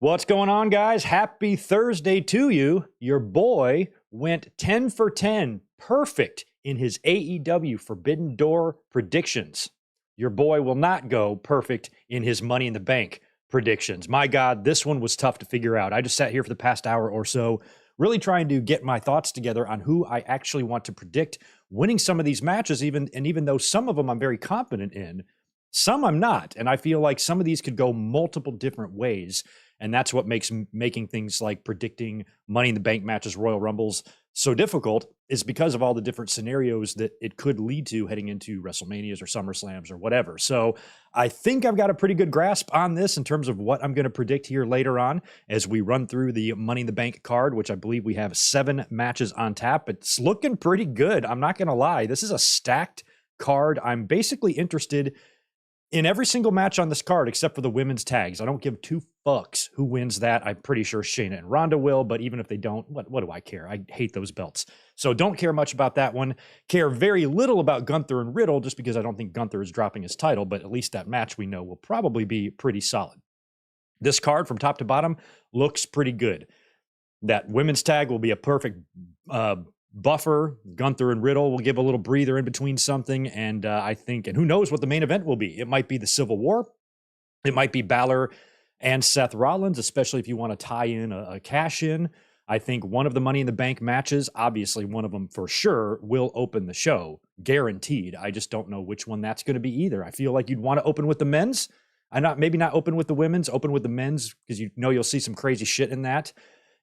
What's going on, guys? Happy Thursday to you. Your boy went 10 for 10, perfect in his AEW Forbidden Door predictions. Your boy will not go perfect in his Money in the Bank predictions. My God, this one was tough to figure out. I just sat here for the past hour or so, really trying to get my thoughts together on who I actually want to predict winning some of these matches, even though some of them I'm very confident in, some I'm not. And I feel like some of these could go multiple different ways. And that's what makes making things like predicting Money in the Bank matches, Royal Rumbles so difficult, is because of all the different scenarios that it could lead to heading into WrestleManias or SummerSlams or whatever. So I think I've got a pretty good grasp on this in terms of what I'm going to predict here later on as we run through the Money in the Bank card, which I believe we have 7 matches on tap. It's looking pretty good. I'm not going to lie. This is a stacked card. I'm basically interested in every single match on this card, except for the women's tags. I don't give 2 fucks who wins that. I'm pretty sure Shayna and Ronda will, but even if they don't, what do I care? I hate those belts. So don't care much about that one. Care very little about Gunther and Riddle, just because I don't think Gunther is dropping his title, but at least that match we know will probably be pretty solid. This card from top to bottom looks pretty good. That women's tag will be a perfect buffer. Gunther and Riddle will give a little breather in between something. And I think, and who knows what the main event will be? It might be the Civil War. It might be Balor and Seth Rollins, especially if you want to tie in a cash in. I think one of the Money in the Bank matches, obviously one of them for sure, will open the show. Guaranteed. I just don't know which one that's going to be either. I feel like you'd want to open with the men's. Maybe not open with the women's, open with the men's, because you know you'll see some crazy shit in that.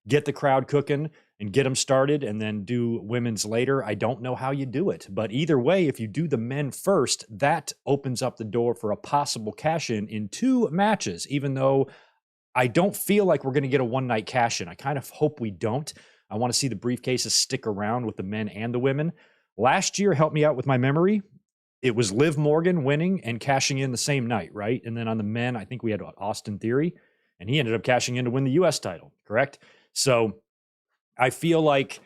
Get the crowd cooking and get them started and then do women's later. I don't know how you do it, but either way, if you do the men first, that opens up the door for a possible cash in 2 matches, even though I don't feel like we're going to get a one-night cash in. I kind of hope we don't. I want to see the briefcases stick around with the men and the women. Last year, help me out with my memory. It was Liv Morgan winning and cashing in the same night, right? And then on the men, I think we had Austin Theory, and he ended up cashing in to win the U.S. title, correct? So I feel like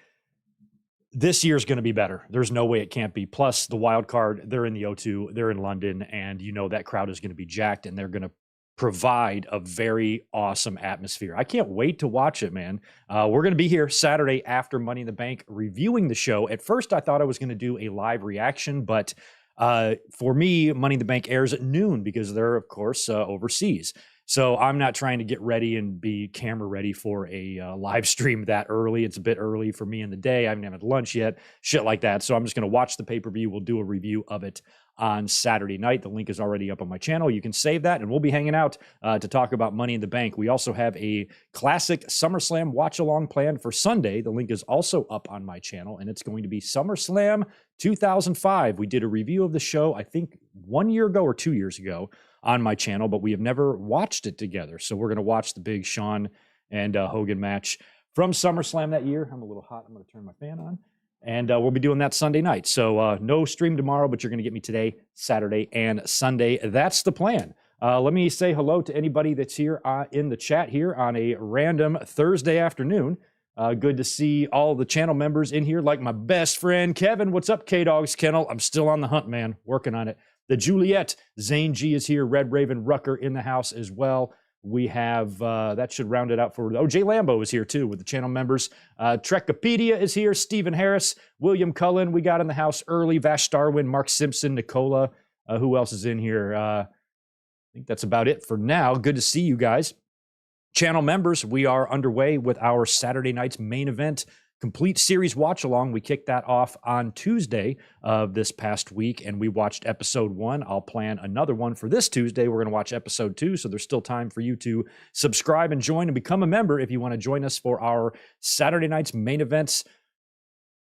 this year's going to be better. There's no way it can't be. Plus the wild card, they're in the O2, they're in London, and you know that crowd is going to be jacked, and they're going to provide a very awesome atmosphere. I can't wait to watch it, man. We're going to be here Saturday after Money in the Bank reviewing the show. At first, I thought I was going to do a live reaction, but for me, Money in the Bank airs at noon because they're, of course, overseas. So I'm not trying to get ready and be camera ready for a live stream that early. It's a bit early for me in the day. I haven't had lunch yet, shit like that. So I'm just going to watch the pay-per-view. We'll do a review of it on Saturday night. The link is already up on my channel. You can save that, and we'll be hanging out to talk about Money in the Bank. We also have a classic SummerSlam watch-along planned for Sunday. The link is also up on my channel, and it's going to be SummerSlam 2005. We did a review of the show, I think 1 year ago or 2 years ago, on my channel, but we have never watched it together. So we're going to watch the big Shawn and Hogan match from SummerSlam that year. I'm a little hot. I'm going to turn my fan on. And we'll be doing that Sunday night. So no stream tomorrow, but you're going to get me today, Saturday, and Sunday. That's the plan. Let me say hello to anybody that's here in the chat here on a random Thursday afternoon. Good to see all the channel members in here, like my best friend, Kevin. What's up, K-Dog's Kennel? I'm still on the hunt, man. Working on it. The Juliet, Zane G is here. Red Raven Rucker in the house as well. We have, that should round it out for, Jay Lambo is here too with the channel members. Trekopedia is here. Stephen Harris, William Cullen, we got in the house early. Vash Starwin, Mark Simpson, Nicola. Who else is in here? I think that's about it for now. Good to see you guys. Channel members, we are underway with our Saturday night's main event complete series watch along. We kicked that off on Tuesday of this past week, and we watched episode 1. I'll plan another one for this Tuesday. We're going to watch episode 2, so there's still time for you to subscribe and join and become a member if you want to join us for our Saturday night's main events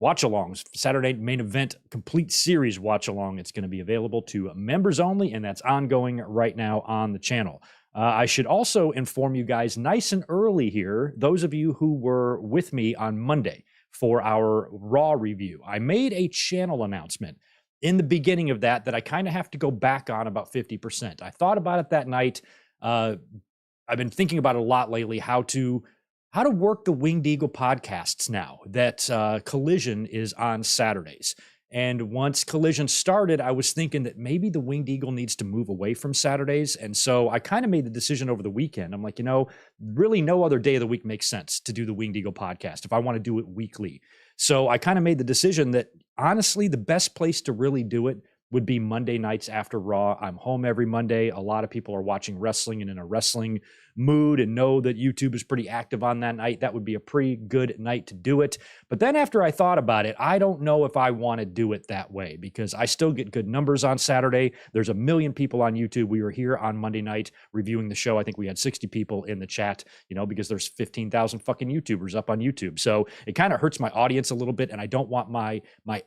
watch-alongs. Saturday main event complete series watch-along. It's going to be available to members only, and that's ongoing right now on the channel. I should also inform you guys nice and early here, those of you who were with me on Monday for our Raw review. I made a channel announcement in the beginning of that I kind of have to go back on about 50%. I thought about it that night. I've been thinking about it a lot lately, how to work the Winged Eagle podcasts now that Collision is on Saturdays. And once Collision started, I was thinking that maybe the Winged Eagle needs to move away from Saturdays. And so I kind of made the decision over the weekend. I'm like, really no other day of the week makes sense to do the Winged Eagle podcast if I want to do it weekly. So I kind of made the decision that honestly, the best place to really do it would be Monday nights after Raw. I'm home every Monday. A lot of people are watching wrestling and in a wrestling mood and know that YouTube is pretty active on that night. That would be a pretty good night to do it. But then after I thought about it, I don't know if I want to do it that way because I still get good numbers on Saturday. There's 1 million people on YouTube. We were here on Monday night reviewing the show. I think we had 60 people in the chat, because there's 15,000 fucking YouTubers up on YouTube. So it kind of hurts my audience a little bit. And I don't want my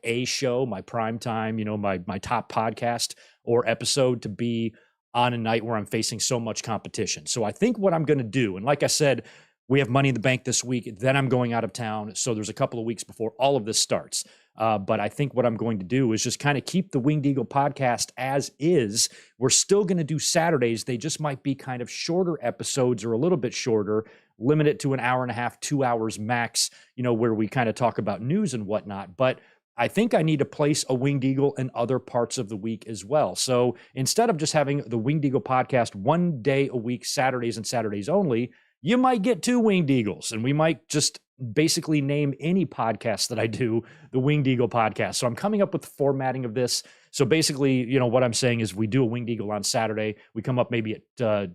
A show, my prime time, my top podcast or episode to be on a night where I'm facing so much competition. So I think what I'm going to do, and like I said, we have Money in the Bank this week, then I'm going out of town. So there's a couple of weeks before all of this starts. But I think what I'm going to do is just kind of keep the Winged Eagle podcast as is. We're still going to do Saturdays. They just might be kind of shorter episodes or a little bit shorter, limit it to an hour and a half, 2 hours max, where we kind of talk about news and whatnot. But I think I need to place a Winged Eagle in other parts of the week as well. So instead of just having the Winged Eagle podcast 1 day a week, Saturdays and Saturdays only, you might get 2 Winged Eagles, and we might just basically name any podcast that I do the Winged Eagle podcast. So I'm coming up with the formatting of this. So basically, what I'm saying is we do a Winged Eagle on Saturday. We come up maybe at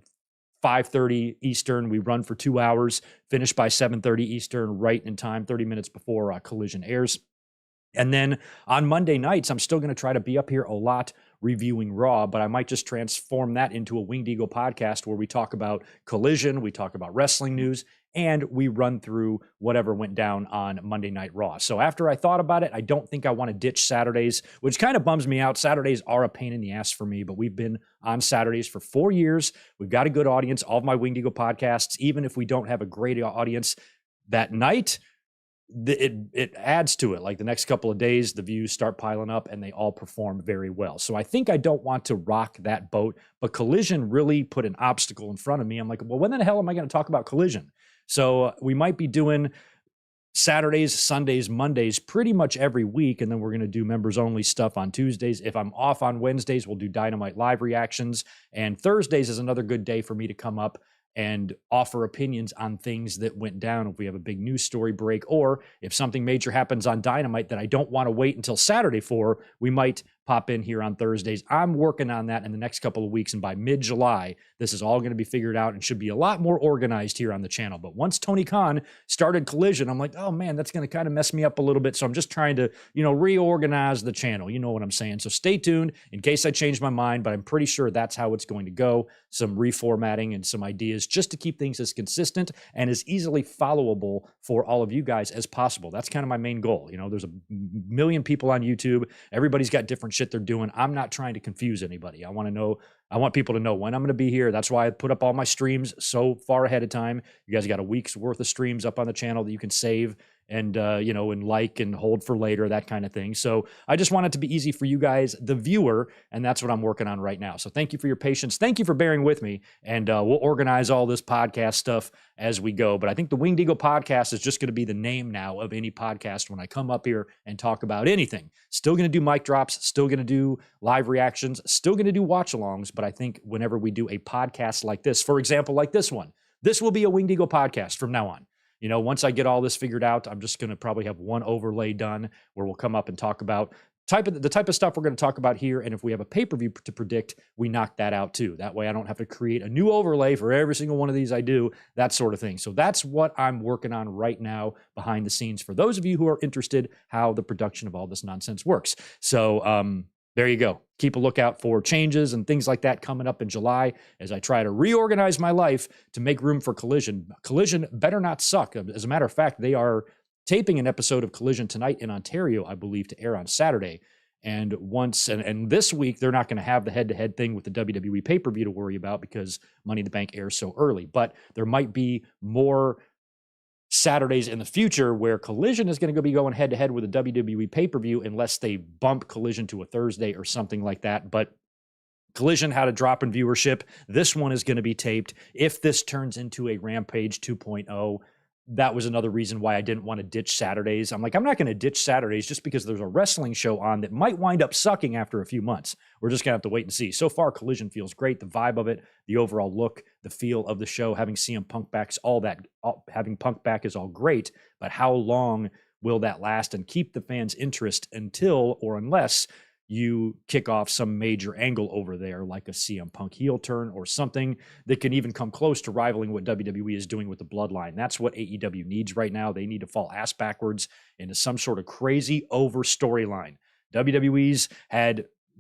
5:30 Eastern. We run for 2 hours, finish by 7:30 Eastern, right in time, 30 minutes before Collision airs. And then on Monday nights, I'm still going to try to be up here a lot reviewing Raw, but I might just transform that into a Winged Eagle podcast where we talk about Collision, we talk about wrestling news, and we run through whatever went down on Monday Night Raw. So after I thought about it, I don't think I want to ditch Saturdays, which kind of bums me out. Saturdays are a pain in the ass for me, but we've been on Saturdays for 4 years. We've got a good audience. All of my Winged Eagle podcasts, even if we don't have a great audience that night, it adds to it. Like the next couple of days, the views start piling up and they all perform very well. So I think I don't want to rock that boat, but Collision really put an obstacle in front of me. I'm like, well, when the hell am I going to talk about Collision? So we might be doing Saturdays, Sundays, Mondays, pretty much every week. And then we're going to do members only stuff on Tuesdays. If I'm off on Wednesdays, we'll do Dynamite live reactions. And Thursdays is another good day for me to come up and offer opinions on things that went down if we have a big news story break, or if something major happens on Dynamite that I don't want to wait until Saturday for, we might pop in here on Thursdays. I'm working on that in the next couple of weeks, and by mid-July, this is all going to be figured out and should be a lot more organized here on the channel. But once Tony Khan started Collision, I'm like, oh man, that's going to kind of mess me up a little bit. So I'm just trying to, reorganize the channel. You know what I'm saying? So stay tuned in case I change my mind, but I'm pretty sure that's how it's going to go. Some reformatting and some ideas just to keep things as consistent and as easily followable for all of you guys as possible. That's kind of my main goal. There's 1 million people on YouTube. Everybody's got different shit they're doing. I'm not trying to confuse anybody. I want people to know when I'm going to be here. That's why I put up all my streams so far ahead of time. You guys got a week's worth of streams up on the channel that you can save and, and like and hold for later, that kind of thing. So I just want it to be easy for you guys, the viewer, and that's what I'm working on right now. So thank you for your patience. Thank you for bearing with me, and we'll organize all this podcast stuff as we go. But I think the Winged Eagle podcast is just going to be the name now of any podcast when I come up here and talk about anything. Still going to do mic drops, still going to do live reactions, still going to do watch-alongs, but I think whenever we do a podcast like this, for example, like this one, this will be a Winged Eagle podcast from now on. Once I get all this figured out, I'm just going to probably have one overlay done where we'll come up and talk about the type of stuff we're going to talk about here. And if we have a pay-per-view to predict, we knock that out too. That way I don't have to create a new overlay for every single one of these I do, that sort of thing. So that's what I'm working on right now behind the scenes for those of you who are interested how the production of all this nonsense works. So, there you go. Keep a lookout for changes and things like that coming up in July as I try to reorganize my life to make room for Collision. Collision better not suck. As a matter of fact, they are taping an episode of Collision tonight in Ontario, I believe, to air on Saturday. And this week, they're not going to have the head-to-head thing with the WWE pay-per-view to worry about because Money in the Bank airs so early. But there might be more Saturdays in the future where Collision is going to be going head-to-head with a WWE pay-per-view unless they bump Collision to a Thursday or something like that. But Collision had a drop in viewership. This one is going to be taped. If this turns into a Rampage 2.0, that was another reason why I didn't want to ditch Saturdays. I'm like, I'm not going to ditch Saturdays just because there's a wrestling show on that might wind up sucking after a few months. We're just going to have to wait and see. So far, Collision feels great. The vibe of it, the overall look, the feel of the show, having CM Punk back, having Punk back is all great. But how long will that last and keep the fans' interest until or unless you kick off some major angle over there, like a CM Punk heel turn or something that can even come close to rivaling what WWE is doing with the Bloodline? That's what AEW needs right now. They need to fall ass backwards into some sort of crazy over storyline.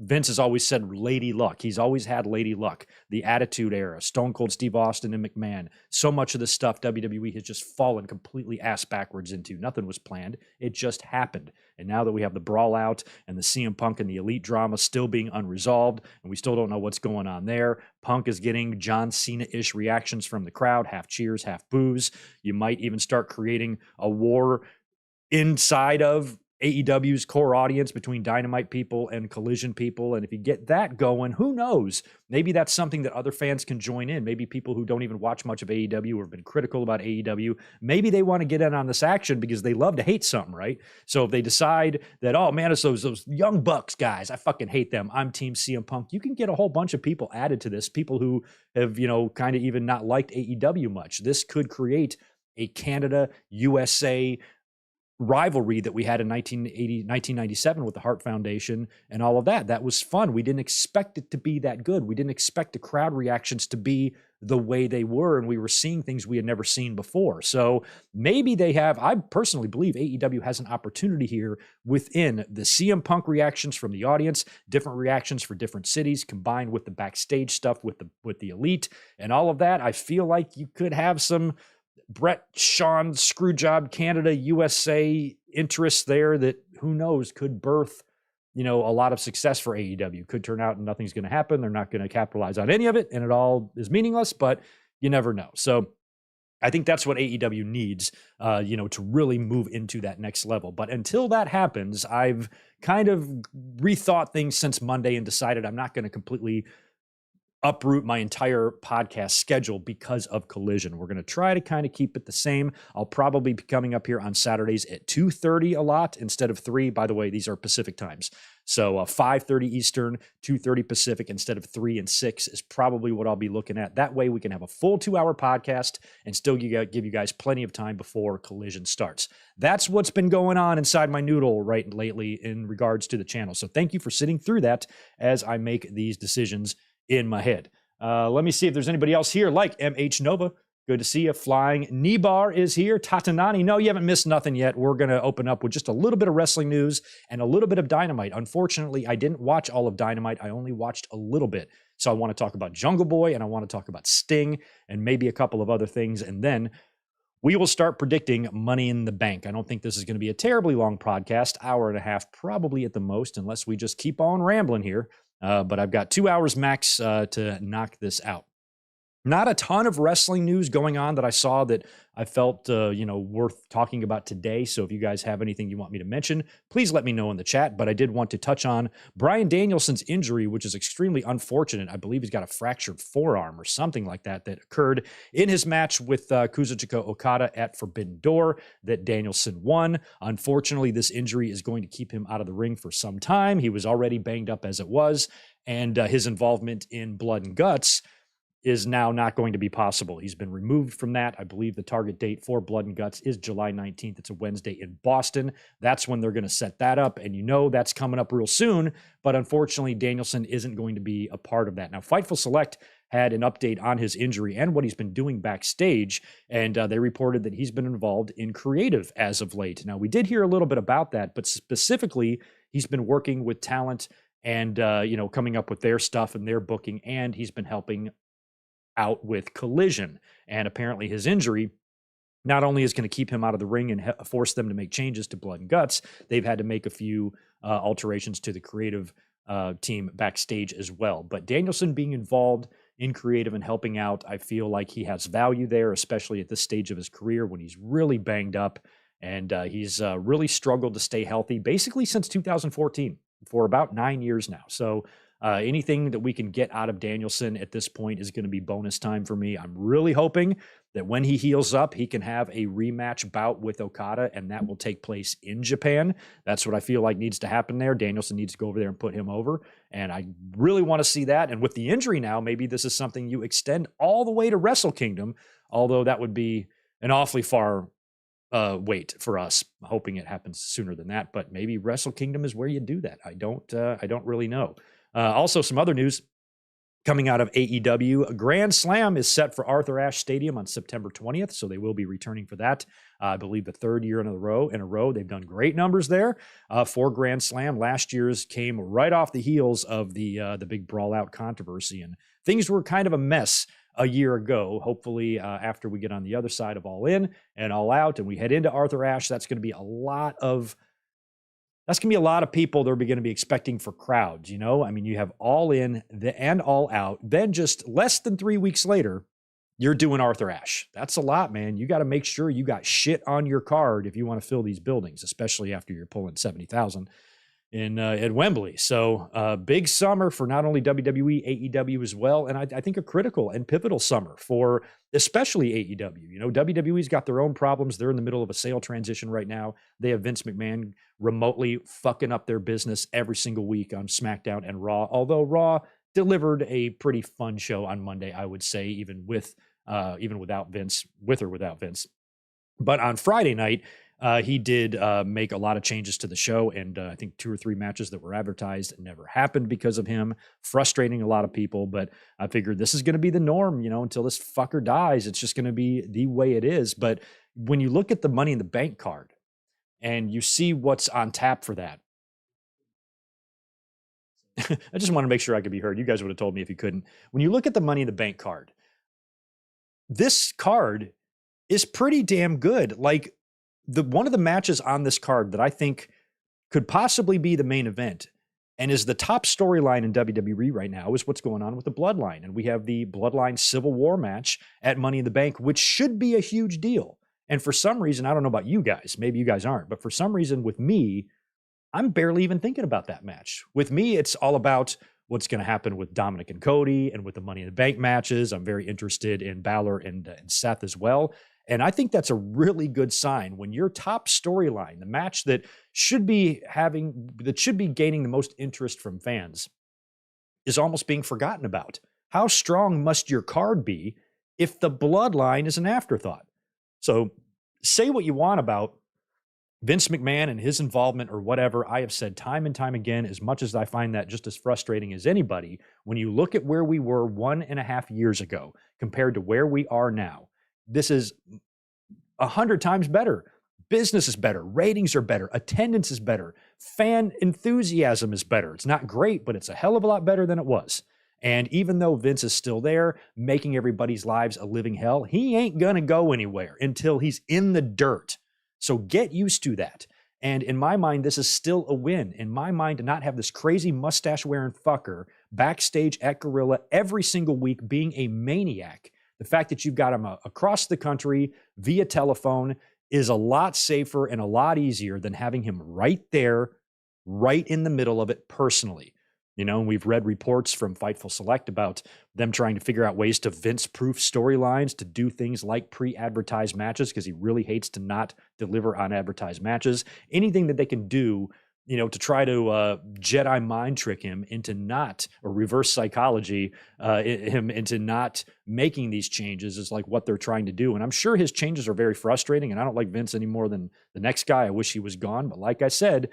Vince has always said Lady Luck. He's always had Lady Luck. The Attitude Era, Stone Cold Steve Austin and McMahon. So much of the stuff WWE has just fallen completely ass backwards into. Nothing was planned. It just happened. And now that we have the Brawl Out and the CM Punk and the Elite drama still being unresolved, and we still don't know what's going on there, Punk is getting John Cena-ish reactions from the crowd, half cheers, half boos. You might even start creating a war inside of AEW's core audience between Dynamite people and Collision people. And if you get that going, who knows? Maybe that's something that other fans can join in. Maybe people who don't even watch much of AEW or have been critical about AEW, maybe they want to get in on this action because they love to hate something, right? So if they decide that, oh man, it's those young bucks guys, I fucking hate them, I'm Team CM Punk, you can get a whole bunch of people added to this, people who have, kind of even not liked AEW much. This could create a Canada, USA rivalry that we had in 1997 with the Hart Foundation and all of that. That was fun. We didn't expect it to be that good. We didn't expect the crowd reactions to be the way they were, and we were seeing things we had never seen before. So maybe I personally believe AEW has an opportunity here within the CM Punk reactions from the audience, different reactions for different cities, combined with the backstage stuff with the Elite and all of that. I feel like you could have some Brett, Sean, Screwjob, Canada, USA interests there that, who knows, could birth, a lot of success for AEW. Could turn out and nothing's going to happen. They're not going to capitalize on any of it, and it all is meaningless, but you never know. So I think that's what AEW needs, to really move into that next level. But until that happens, I've kind of rethought things since Monday and decided I'm not going to completely uproot my entire podcast schedule because of Collision. We're going to try to kind of keep it the same. I'll probably be coming up here on Saturdays at 2:30 a lot instead of 3. By the way, these are Pacific times. So 5:30 Eastern, 2:30 Pacific instead of 3 and 6 is probably what I'll be looking at. That way we can have a full 2-hour podcast and still give you guys plenty of time before Collision starts. That's what's been going on inside my noodle right lately in regards to the channel. So thank you for sitting through that as I make these decisions in my head. Let me see if there's anybody else here, like MH Nova. Good to see you. Flying Nibar is here. Tatanani, no, you haven't missed nothing yet. We're going to open up with just a little bit of wrestling news and a little bit of Dynamite. Unfortunately, I didn't watch all of Dynamite. I only watched a little bit. So I want to talk about Jungle Boy and I want to talk about Sting and maybe a couple of other things. And then we will start predicting Money in the Bank. I don't think this is going to be a terribly long podcast, hour and a half, probably at the most, unless we just keep on rambling here. But I've got 2 hours max to knock this out. Not a ton of wrestling news going on that I saw that I felt, worth talking about today. So if you guys have anything you want me to mention, please let me know in the chat. But I did want to touch on Bryan Danielson's injury, which is extremely unfortunate. I believe he's got a fractured forearm or something like that occurred in his match with Kazuchika Okada at Forbidden Door that Danielson won. Unfortunately, this injury is going to keep him out of the ring for some time. He was already banged up as it was, and his involvement in Blood and Guts is now not going to be possible. He's been removed from that. I believe the target date for Blood and Guts is July 19th. It's a Wednesday in Boston. That's when they're going to set that up. And that's coming up real soon. But unfortunately, Danielson isn't going to be a part of that. Now, Fightful Select had an update on his injury and what he's been doing backstage. And they reported that he's been involved in creative as of late. Now, we did hear a little bit about that, but specifically, he's been working with talent and, coming up with their stuff and their booking. And he's been helping out with Collision. And apparently his injury not only is going to keep him out of the ring and force them to make changes to Blood and Guts, they've had to make a few alterations to the creative team backstage as well. But Danielson being involved in creative and helping out, I feel like he has value there, especially at this stage of his career when he's really banged up and he's really struggled to stay healthy basically since 2014 for about 9 years now. So Anything that we can get out of Danielson at this point is going to be bonus time for me. I'm really hoping that when he heals up, he can have a rematch bout with Okada, and that will take place in Japan. That's what I feel like needs to happen there. Danielson needs to go over there and put him over, and I really want to see that. And with the injury now, maybe this is something you extend all the way to Wrestle Kingdom, although that would be an awfully far wait for us, hoping it happens sooner than that. But maybe Wrestle Kingdom is where you do that. I don't really know. Also, some other news coming out of AEW. A Grand Slam is set for Arthur Ashe Stadium on September 20th, so they will be returning for that. I believe the third year in a row. They've done great numbers there for Grand Slam. Last year's came right off the heels of the big Brawl Out controversy, and things were kind of a mess a year ago. Hopefully, after we get on the other side of All In and All Out and we head into Arthur Ashe, that's going to be a lot of people they're going to be expecting for crowds. You know, I mean, you have All In and All Out. Then just less than 3 weeks later, you're doing Arthur Ashe. That's a lot, man. You got to make sure you got shit on your card if you want to fill these buildings, especially after you're pulling 70,000 at Wembley. So big summer for not only WWE, AEW as well. And I think a critical and pivotal summer for especially AEW. You know, WWE's got their own problems. They're in the middle of a sale transition right now. They have Vince McMahon remotely fucking up their business every single week on SmackDown and Raw. Although Raw delivered a pretty fun show on Monday, I would say, even without Vince, with or without Vince. But on Friday night, he did make a lot of changes to the show, and I think 2 or 3 matches that were advertised never happened because of him, frustrating a lot of people. But I figured this is going to be the norm, you know, until this fucker dies. It's just going to be the way it is. But when you look at the Money in the Bank card and you see what's on tap for that, I just want to make sure I could be heard. You guys would have told me if you couldn't. When you look at the Money in the Bank card, this card is pretty damn good. Like, one of the matches on this card that I think could possibly be the main event and is the top storyline in WWE right now is what's going on with the Bloodline. And we have the Bloodline Civil War match at Money in the Bank, which should be a huge deal. And for some reason, I don't know about you guys, maybe you guys aren't, but for some reason with me, I'm barely even thinking about that match. With me, it's all about what's going to happen with Dominic and Cody and with the Money in the Bank matches. I'm very interested in Balor and Seth as well. And I think that's a really good sign when your top storyline, the match that should be gaining the most interest from fans, is almost being forgotten about. How strong must your card be if the Bloodline is an afterthought? So say what you want about Vince McMahon and his involvement or whatever. I have said time and time again, as much as I find that just as frustrating as anybody, when you look at where we were 1.5 years ago compared to where we are now, this is 100 times better. Business is better. Ratings are better. Attendance is better. Fan enthusiasm is better. It's not great, but it's a hell of a lot better than it was. And even though Vince is still there, making everybody's lives a living hell, he ain't going to go anywhere until he's in the dirt. So get used to that. And in my mind, this is still a win. In my mind, to not have this crazy mustache-wearing fucker backstage at Gorilla every single week being a maniac, the fact that you've got him across the country via telephone is a lot safer and a lot easier than having him right there, right in the middle of it personally. You know, and we've read reports from Fightful Select about them trying to figure out ways to Vince-proof storylines, to do things like pre-advertised matches, because he really hates to not deliver on advertised matches. Anything that they can do, you know, to try to Jedi mind trick him into not, or reverse psychology him into not making these changes is like what they're trying to do. And I'm sure his changes are very frustrating, and I don't like Vince any more than the next guy. I wish he was gone. But like I said,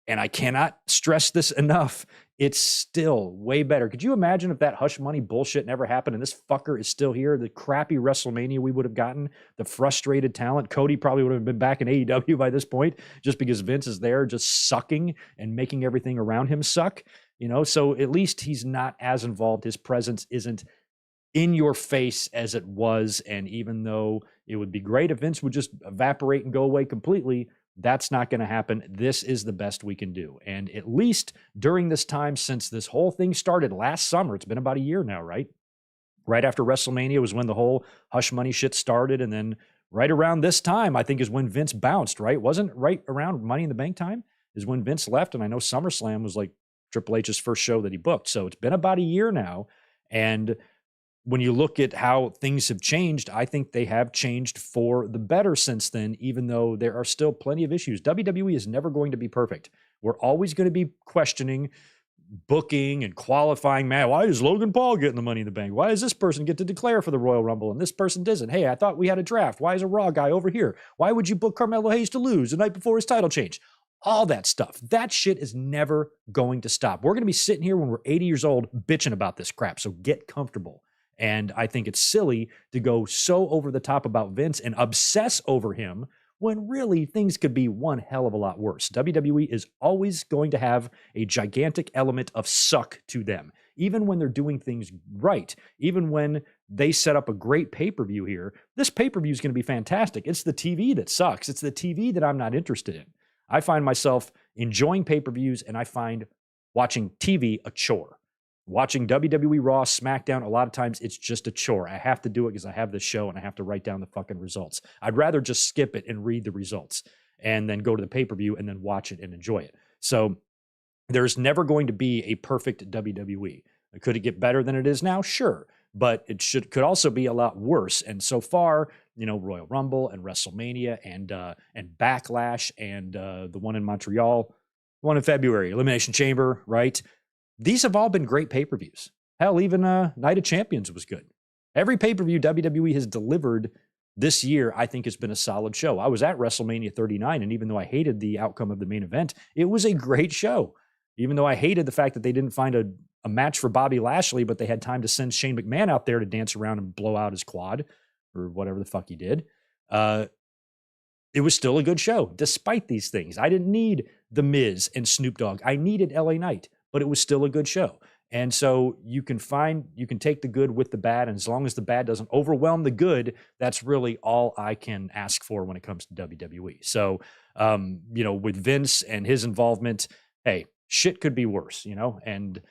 and I cannot stress this enough, it's still way better. Could you imagine if that hush money bullshit never happened and this fucker is still here? The crappy WrestleMania we would have gotten, the frustrated talent. Cody probably would have been back in AEW by this point just because Vince is there just sucking and making everything around him suck. You know, so at least he's not as involved. His presence isn't in your face as it was. And even though it would be great if Vince would just evaporate and go away completely, that's not going to happen. This is the best we can do. And at least during this time, since this whole thing started last summer, it's been about a year now, right? Right after WrestleMania was when the whole hush money shit started. And then right around this time, I think, is when Vince bounced, right? Wasn't right around Money in the Bank time is when Vince left. And I know SummerSlam was like Triple H's first show that he booked. So it's been about a year now. And when you look at how things have changed, I think they have changed for the better since then, even though there are still plenty of issues. WWE is never going to be perfect. We're always going to be questioning booking and qualifying. Man, why does Logan Paul get in the Money in the Bank? Why does this person get to declare for the Royal Rumble and this person doesn't? Hey, I thought we had a draft. Why is a Raw guy over here? Why would you book Carmelo Hayes to lose the night before his title change? All that stuff. That shit is never going to stop. We're going to be sitting here when we're 80 years old bitching about this crap. So get comfortable. And I think it's silly to go so over the top about Vince and obsess over him when really things could be one hell of a lot worse. WWE is always going to have a gigantic element of suck to them, even when they're doing things right, even when they set up a great pay-per-view here. This pay-per-view is going to be fantastic. It's the TV that sucks. It's the TV that I'm not interested in. I find myself enjoying pay-per-views, and I find watching TV a chore. Watching WWE Raw, SmackDown, a lot of times it's just a chore. I have to do it because I have this show and I have to write down the fucking results. I'd rather just skip it and read the results and then go to the pay-per-view and then watch it and enjoy it. So there's never going to be a perfect WWE. Could it get better than it is now? Sure. But it could also be a lot worse. And so far, Royal Rumble and WrestleMania and Backlash and the one in Montreal, one in February, Elimination Chamber, right? These have all been great pay-per-views. Hell, even Night of Champions was good. Every pay-per-view WWE has delivered this year, I think, has been a solid show. I was at WrestleMania 39, and even though I hated the outcome of the main event, it was a great show. Even though I hated the fact that they didn't find a match for Bobby Lashley, but they had time to send Shane McMahon out there to dance around and blow out his quad, or whatever the fuck he did. It was still a good show, despite these things. I didn't need The Miz and Snoop Dogg. I needed LA Knight. But it was still a good show. And so you can take the good with the bad. And as long as the bad doesn't overwhelm the good, that's really all I can ask for when it comes to WWE. So, with Vince and his involvement, hey, shit could be worse, and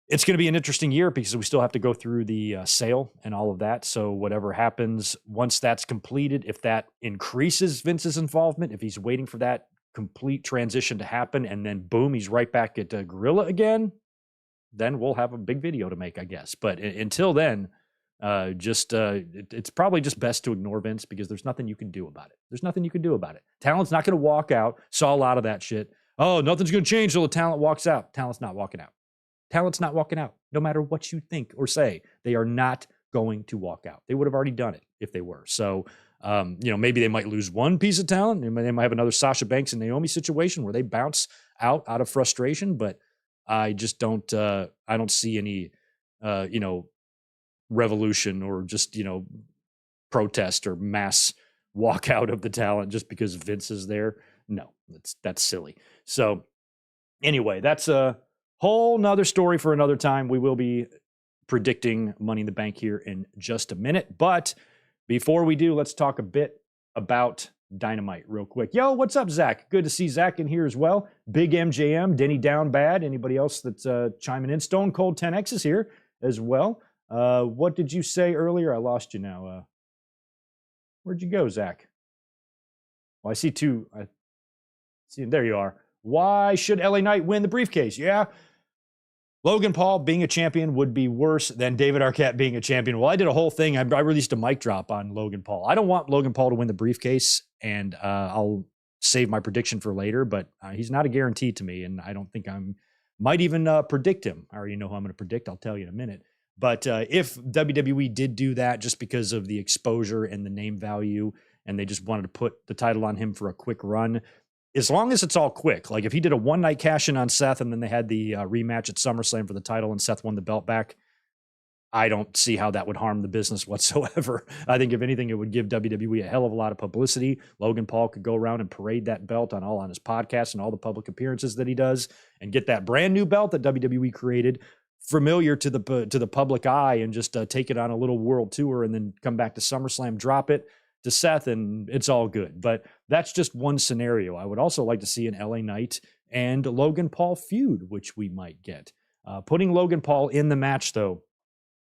it's going to be an interesting year because we still have to go through the sale and all of that. So whatever happens, once that's completed, if that increases Vince's involvement, if he's waiting for that complete transition to happen and then boom, he's right back at Gorilla again, then we'll have a big video to make, I guess. But until then, it's probably just best to ignore Vince because there's nothing you can do about it. Talent's not going to walk out. Saw a lot of that shit. Oh, nothing's going to change till the talent walks out. Talent's not walking out. No matter what you think or say, they are not going to walk out. They would have already done it if they were. So, maybe they might lose one piece of talent. They might have another Sasha Banks and Naomi situation where they bounce out of frustration. But I just don't. I don't see any, revolution or just protest or mass walkout of the talent just because Vince is there. No, that's silly. So anyway, that's a whole nother story for another time. We will be predicting Money in the Bank here in just a minute, but before we do, let's talk a bit about Dynamite real quick. Yo, what's up, Zach? Good to see Zach in here as well. Big MJM, Denny Down Bad. Anybody else that's chiming in? Stone Cold 10X is here as well. What did you say earlier? I lost you now. Where'd you go, Zach? Well, I see two. I see. There you are. Why should LA Knight win the briefcase? Yeah. Logan Paul being a champion would be worse than David Arquette being a champion. Well, I did a whole thing. I released a mic drop on Logan Paul. I don't want Logan Paul to win the briefcase, and I'll save my prediction for later, but he's not a guarantee to me, and I don't think might even predict him. I already know who I'm going to predict. I'll tell you in a minute. But if WWE did do that just because of the exposure and the name value, and they just wanted to put the title on him for a quick run, as long as it's all quick, like if he did a one-night cash-in on Seth and then they had the rematch at SummerSlam for the title and Seth won the belt back, I don't see how that would harm the business whatsoever. I think if anything, it would give WWE a hell of a lot of publicity. Logan Paul could go around and parade that belt on his podcast and all the public appearances that he does and get that brand new belt that WWE created familiar to the public eye and just take it on a little world tour and then come back to SummerSlam, drop it to Seth, and it's all good. But that's just one scenario. I would also like to see an LA Knight and Logan Paul feud, which we might get. Putting Logan Paul in the match, though,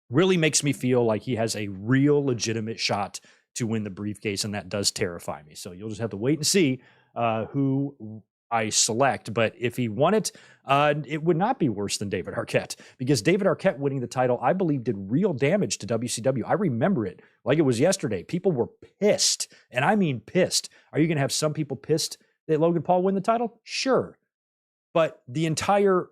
really makes me feel like he has a real legitimate shot to win the briefcase, and that does terrify me. So you'll just have to wait and see who I select. But if he won it, it would not be worse than David Arquette, because David Arquette winning the title, I believe, did real damage to WCW. I remember it like it was yesterday. People were pissed, and I mean pissed. Are you going to have some people pissed that Logan Paul win the title? Sure. But the entire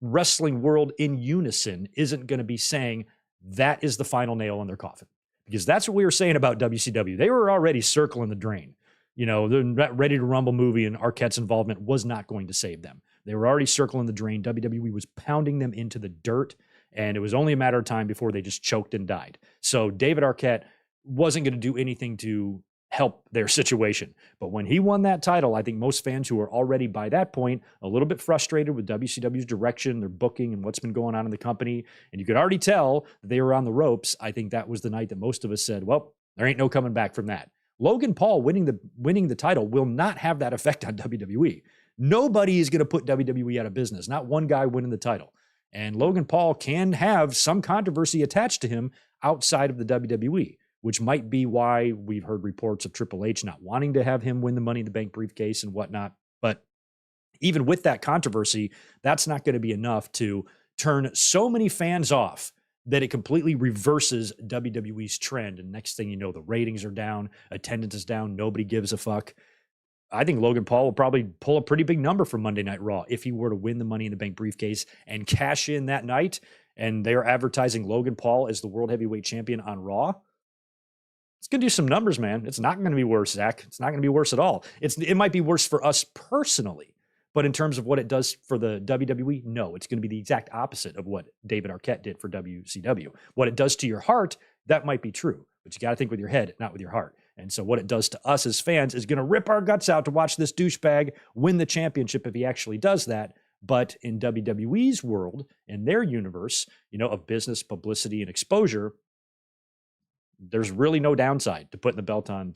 wrestling world in unison isn't going to be saying that is the final nail in their coffin, because that's what we were saying about WCW. They were already circling the drain. You know, the Ready to Rumble movie and Arquette's involvement was not going to save them. They were already circling the drain. WWE was pounding them into the dirt, and it was only a matter of time before they just choked and died. So David Arquette wasn't going to do anything to help their situation. But when he won that title, I think most fans who were already by that point a little bit frustrated with WCW's direction, their booking, and what's been going on in the company, and you could already tell that they were on the ropes, I think that was the night that most of us said, well, there ain't no coming back from that. Logan Paul winning the title will not have that effect on WWE. Nobody is going to put WWE out of business. Not one guy winning the title. And Logan Paul can have some controversy attached to him outside of the WWE, which might be why we've heard reports of Triple H not wanting to have him win the Money in the Bank briefcase and whatnot. But even with that controversy, that's not going to be enough to turn so many fans off that it completely reverses WWE's trend. And next thing you know, the ratings are down, attendance is down, nobody gives a fuck. I think Logan Paul will probably pull a pretty big number from Monday Night Raw if he were to win the Money in the Bank briefcase and cash in that night. And they're advertising Logan Paul as the World Heavyweight Champion on Raw. It's going to do some numbers, man. It's not going to be worse, Zach. It's not going to be worse at all. It might be worse for us personally, but in terms of what it does for the WWE, no, it's going to be the exact opposite of what David Arquette did for WCW. What it does to your heart, that might be true, but you got to think with your head, not with your heart. And so what it does to us as fans is going to rip our guts out to watch this douchebag win the championship if he actually does that. But in WWE's world, in their universe, of business, publicity, and exposure, there's really no downside to putting the belt on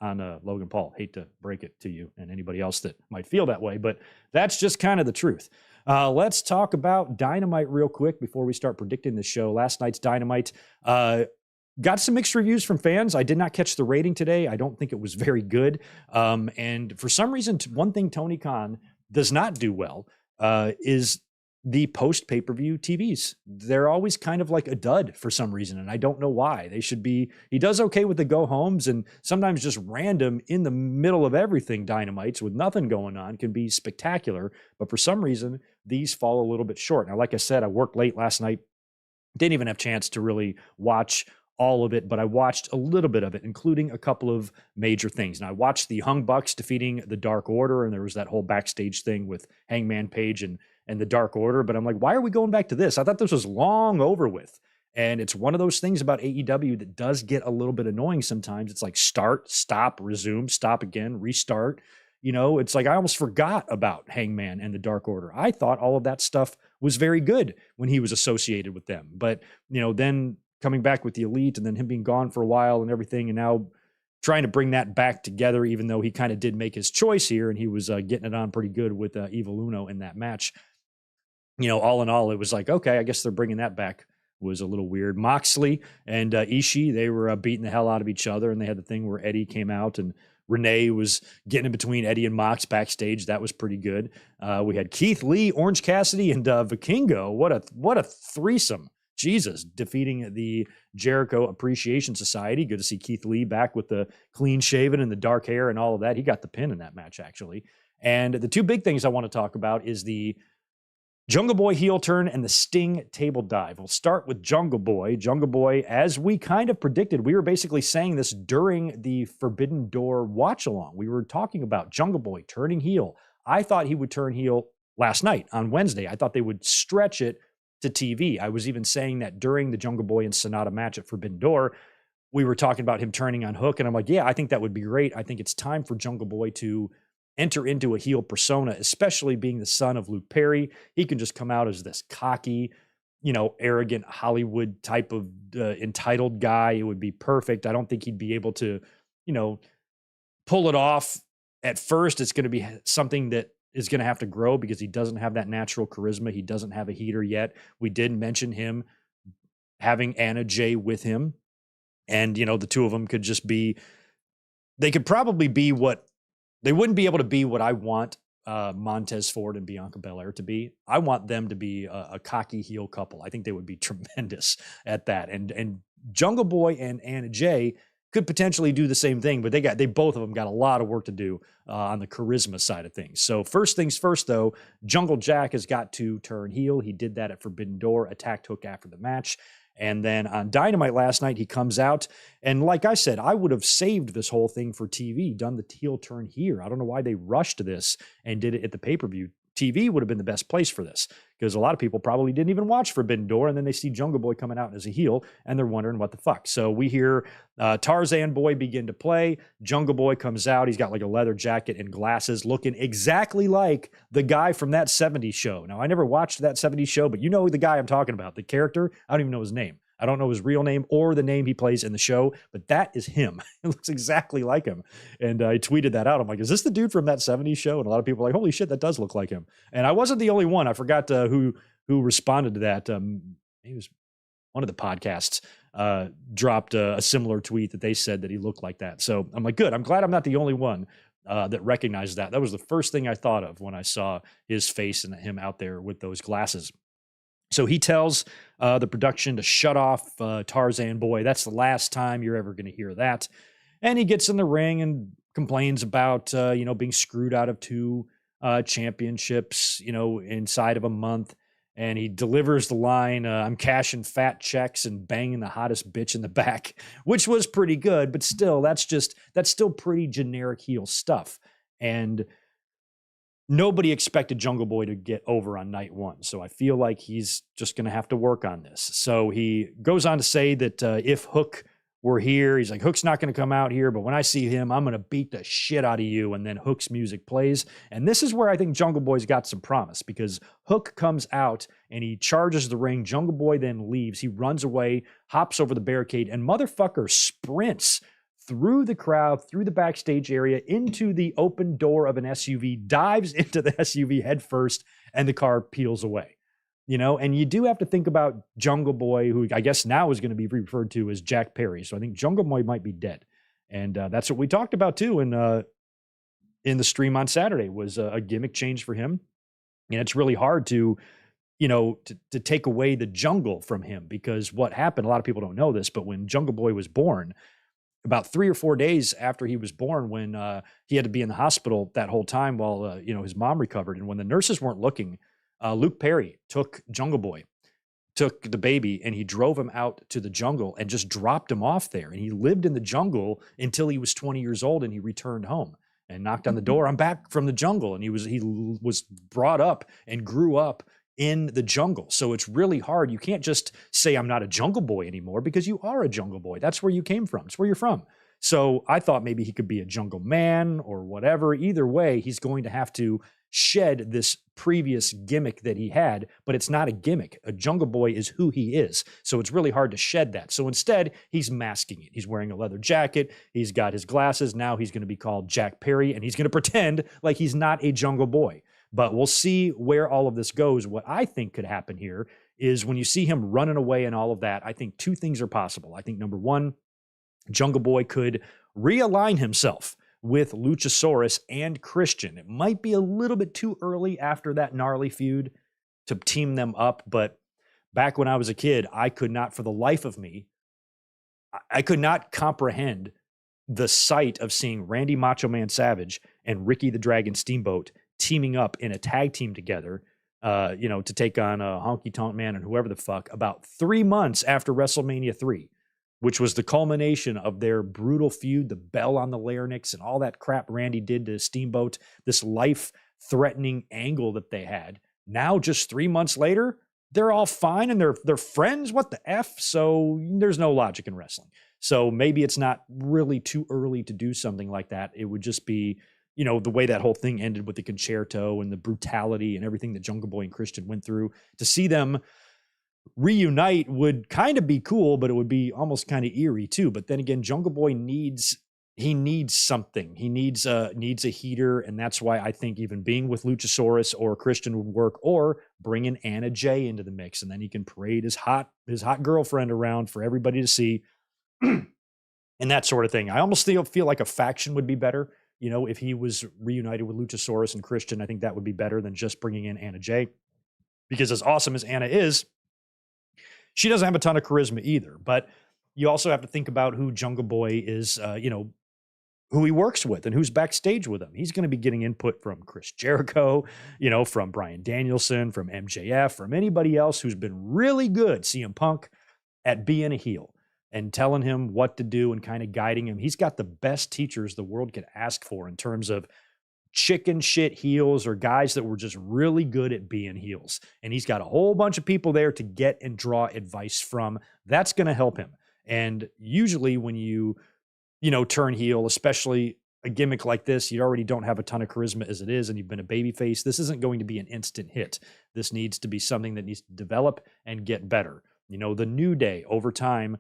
Logan Paul. Hate to break it to you and anybody else that might feel that way, but that's just kind of the truth. Let's talk about Dynamite real quick before we start predicting the show. Last night's Dynamite got some mixed reviews from fans. I did not catch the rating today. I don't think it was very good. And for some reason, one thing Tony Khan does not do well is the post-pay-per-view TVs. They're always kind of like a dud for some reason, and I don't know why. They should be. He does okay with the go-homes, and sometimes just random in the middle of everything Dynamites with nothing going on can be spectacular, but for some reason, these fall a little bit short. Now, like I said, I worked late last night. Didn't even have a chance to really watch all of it, but I watched a little bit of it, including a couple of major things. And I watched the Young Bucks defeating the Dark Order, and there was that whole backstage thing with Hangman Page and the Dark Order. But I'm like, why are we going back to this? I thought this was long over with. And it's one of those things about AEW that does get a little bit annoying sometimes. It's like start, stop, resume, stop again, restart. It's like I almost forgot about Hangman and the Dark Order. I thought all of that stuff was very good when he was associated with them. But, then coming back with the Elite and then him being gone for a while and everything, and now trying to bring that back together, even though he kind of did make his choice here and he was getting it on pretty good with Evil Uno in that match. All in all, it was like, okay, I guess they're bringing that back. Was a little weird. Moxley and Ishii, they were beating the hell out of each other, and they had the thing where Eddie came out and Renee was getting in between Eddie and Mox backstage. That was pretty good. We had Keith Lee, Orange Cassidy, and Vikingo. What a threesome. Jesus, defeating the Jericho Appreciation Society. Good to see Keith Lee back with the clean shaven and the dark hair and all of that. He got the pin in that match, actually. And the two big things I want to talk about is the Jungle Boy heel turn and the Sting table dive. We'll start with Jungle Boy. Jungle Boy, as we kind of predicted, we were basically saying this during the Forbidden Door watch along. We were talking about Jungle Boy turning heel. I thought he would turn heel last night on Wednesday. I thought they would stretch it to TV. I was even saying that during the Jungle Boy and Sonata match at Forbidden Door, we were talking about him turning on Hook, and I'm like, yeah, I think that would be great. I think it's time for Jungle Boy to enter into a heel persona, especially being the son of Luke Perry. He can just come out as this cocky, arrogant Hollywood type of entitled guy. It would be perfect. I don't think he'd be able to, pull it off at first. It's going to be something that is going to have to grow because he doesn't have that natural charisma. He doesn't have a heater yet. We did mention him having Anna Jay with him. And, the two of them could just be, they could probably be they wouldn't be able to be what I want Montez Ford and Bianca Belair to be. I want them to be a cocky heel couple. I think they would be tremendous at that. And Jungle Boy and Anna Jay could potentially do the same thing, but they both of them got a lot of work to do on the charisma side of things. So first things first, though, Jungle Jack has got to turn heel. He did that at Forbidden Door, attacked Hook after the match. And then on Dynamite last night, he comes out. And like I said, I would have saved this whole thing for TV, done the heel turn here. I don't know why they rushed this and did it at the pay-per-view. TV would have been the best place for this because a lot of people probably didn't even watch Forbidden Door, and then they see Jungle Boy coming out as a heel and they're wondering what the fuck. So we hear Tarzan Boy begin to play. Jungle Boy comes out. He's got like a leather jacket and glasses, looking exactly like the guy from that 70s show. Now, I never watched that 70s show, but you know the guy I'm talking about, the character. I don't even know his name. I don't know his real name or the name he plays in the show, but that is him. It looks exactly like him. And I tweeted that out. I'm like, is this the dude from that 70s show? And a lot of people are like, holy shit, that does look like him. And I wasn't the only one. I forgot who responded to that. He was one of the podcasts dropped a similar tweet that they said that he looked like that. So I'm like, good. I'm glad I'm not the only one that recognized that. That was the first thing I thought of when I saw his face and him out there with those glasses. So he tells the production to shut off Tarzan Boy. That's the last time you're ever going to hear that. And he gets in the ring and complains about, being screwed out of 2 championships, inside of a month. And he delivers the line, I'm cashing fat checks and banging the hottest bitch in the back, which was pretty good. But still, that's still pretty generic heel stuff. And nobody expected Jungle Boy to get over on night 1. So I feel like he's just going to have to work on this. So he goes on to say that if Hook were here, he's like, Hook's not going to come out here, but when I see him, I'm going to beat the shit out of you. And then Hook's music plays. And this is where I think Jungle Boy's got some promise because Hook comes out and he charges the ring. Jungle Boy then leaves. He runs away, hops over the barricade, and motherfucker sprints through the crowd, through the backstage area, into the open door of an SUV, dives into the SUV head first, and the car peels away. And you do have to think about Jungle Boy, who I guess now is going to be referred to as Jack Perry. So I think Jungle Boy might be dead. And that's what we talked about too in the stream on Saturday was a gimmick change for him. And it's really hard to take away the jungle from him because what happened, a lot of people don't know this, but when Jungle Boy was born, about 3 or 4 days after he was born, when he had to be in the hospital that whole time while his mom recovered, and when the nurses weren't looking, Luke Perry took Jungle Boy, took the baby, and he drove him out to the jungle and just dropped him off there. And he lived in the jungle until he was 20 years old, and he returned home and knocked on the door. I'm back from the jungle, and he was brought up and grew up in the jungle. So it's really hard. You can't just say I'm not a Jungle Boy anymore because you are a Jungle Boy. That's where you came from. It's where you're from. So I thought maybe he could be a Jungle Man or whatever. Either way, he's going to have to shed this previous gimmick that he had, but it's not a gimmick. A Jungle Boy is who he is. So it's really hard to shed that. So instead, he's masking it. He's wearing a leather jacket. He's got his glasses. Now he's going to be called Jack Perry, and he's going to pretend like he's not a Jungle Boy. But we'll see where all of this goes. What I think could happen here is when you see him running away and all of that, I think 2 things are possible. I think number 1, Jungle Boy could realign himself with Luchasaurus and Christian. It might be a little bit too early after that gnarly feud to team them up. But back when I was a kid, I could not for the life of me, I could not comprehend the sight of seeing Randy Macho Man Savage and Ricky the Dragon Steamboat teaming up in a tag team together, to take on Honky Tonk Man and whoever the fuck about 3 months after WrestleMania 3, which was the culmination of their brutal feud, the bell on the larynx and all that crap Randy did to Steamboat, this life-threatening angle that they had. Now, just 3 months later, they're all fine and they're friends. What the F? So there's no logic in wrestling. So maybe it's not really too early to do something like that. It would just be, the way that whole thing ended with the concerto and the brutality and everything that Jungle Boy and Christian went through. To see them reunite would kind of be cool, but it would be almost kind of eerie too. But then again, Jungle Boy needs something. He needs a heater, and that's why I think even being with Luchasaurus or Christian would work, or bringing Anna Jay into the mix, and then he can parade his hot girlfriend around for everybody to see, and that sort of thing. I almost feel like a faction would be better. if he was reunited with Luchasaurus and Christian, I think that would be better than just bringing in Anna Jay. Because as awesome as Anna is, she doesn't have a ton of charisma either. But you also have to think about who Jungle Boy is, who he works with and who's backstage with him. He's going to be getting input from Chris Jericho, from Bryan Danielson, from MJF, from anybody else who's been really good, CM Punk, at being a heel and telling him what to do and kind of guiding him. He's got the best teachers the world could ask for in terms of chicken shit heels or guys that were just really good at being heels. And he's got a whole bunch of people there to get and draw advice from. That's going to help him. And usually when you turn heel, especially a gimmick like this, you already don't have a ton of charisma as it is, and you've been a babyface. This isn't going to be an instant hit. This needs to be something that needs to develop and get better. The New Day over time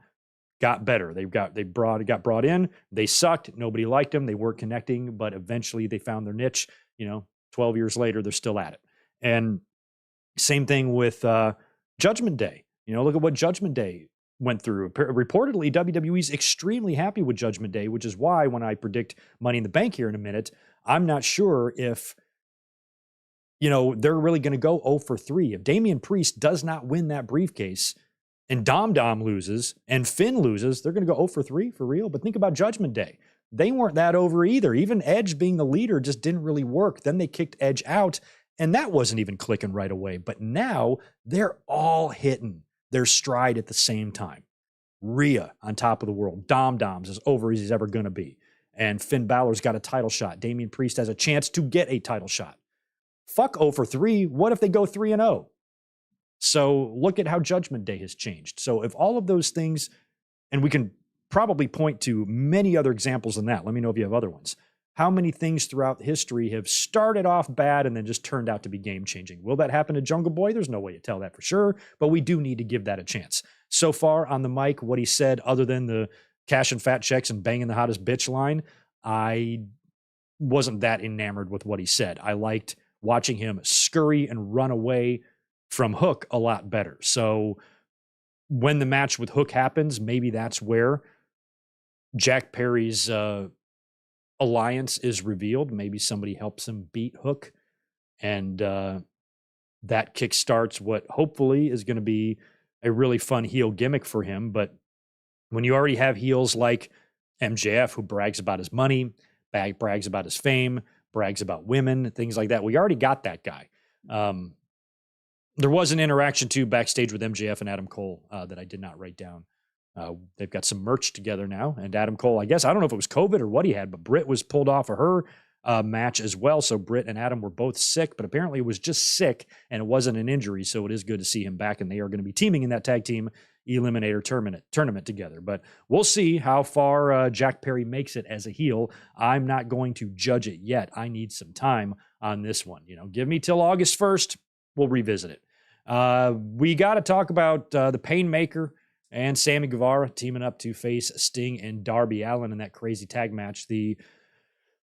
got better. They got brought in. They sucked. Nobody liked them. They weren't connecting, but eventually they found their niche. 12 years later, they're still at it. And same thing with Judgment Day. Look at what Judgment Day went through. Reportedly, WWE's extremely happy with Judgment Day, which is why when I predict Money in the Bank here in a minute, I'm not sure if, they're really going to go 0 for 3. If Damian Priest does not win that briefcase and Dom loses and Finn loses, they're going to go 0 for 3 for real. But think about Judgment Day. They weren't that over either. Even Edge being the leader just didn't really work. Then they kicked Edge out, and that wasn't even clicking right away. But now they're all hitting their stride at the same time. Rhea on top of the world. Dom's as over as he's ever going to be. And Finn Balor's got a title shot. Damian Priest has a chance to get a title shot. Fuck 0 for 3. What if they go 3-0? So look at how Judgment Day has changed. So if all of those things, and we can probably point to many other examples than that. Let me know if you have other ones. How many things throughout history have started off bad and then just turned out to be game-changing? Will that happen to Jungle Boy? There's no way to tell that for sure, but we do need to give that a chance. So far on the mic, what he said, other than the cash and fat checks and banging the hottest bitch line, I wasn't that enamored with what he said. I liked watching him scurry and run away from Hook a lot better. So when the match with Hook happens, maybe that's where Jack Perry's alliance is revealed. Maybe somebody helps him beat Hook, and that kickstarts what hopefully is going to be a really fun heel gimmick for him. But when you already have heels like MJF, who brags about his money, brags about his fame, brags about women, things like that, we already got that guy. There was an interaction too backstage with MJF and Adam Cole that I did not write down. They've got some merch together now, and Adam Cole, I guess, I don't know if it was COVID or what he had, but Britt was pulled off of her match as well. So Britt and Adam were both sick, but apparently it was just sick and it wasn't an injury. So it is good to see him back, and they are going to be teaming in that tag team eliminator tournament together. But we'll see how far Jack Perry makes it as a heel. I'm not going to judge it yet. I need some time on this one. Give me till August 1st. We'll revisit it. We got to talk about the Painmaker and Sammy Guevara teaming up to face Sting and Darby Allin in that crazy tag match. The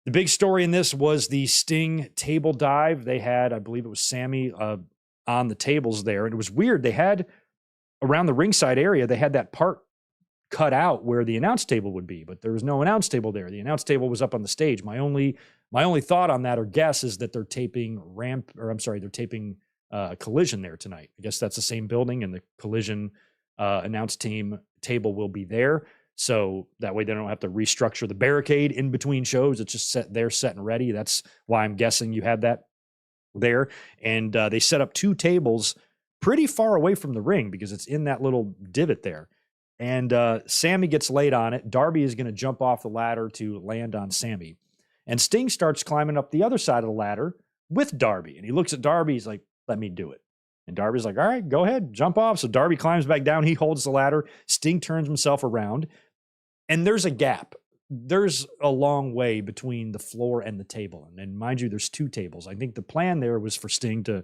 big story in this was the Sting table dive. They had, I believe it was Sammy on the tables there. And it was weird. They had, around the ringside area, they had that part cut out where the announce table would be, but there was no announce table there. The announce table was up on the stage. My only thought on that or guess is that they're taping Collision there tonight. I guess that's the same building, and the Collision announce team table will be there. So that way they don't have to restructure the barricade in between shows. It's just set and ready. That's why I'm guessing you had that there. And they set up 2 tables pretty far away from the ring because it's in that little divot there. And Sammy gets laid on it. Darby is going to jump off the ladder to land on Sammy. And Sting starts climbing up the other side of the ladder with Darby. And he looks at Darby. He's like, let me do it. And Darby's like, all right, go ahead, jump off. So Darby climbs back down. He holds the ladder. Sting turns himself around. And there's a gap. There's a long way between the floor and the table. And mind you, there's 2 tables. I think the plan there was for Sting to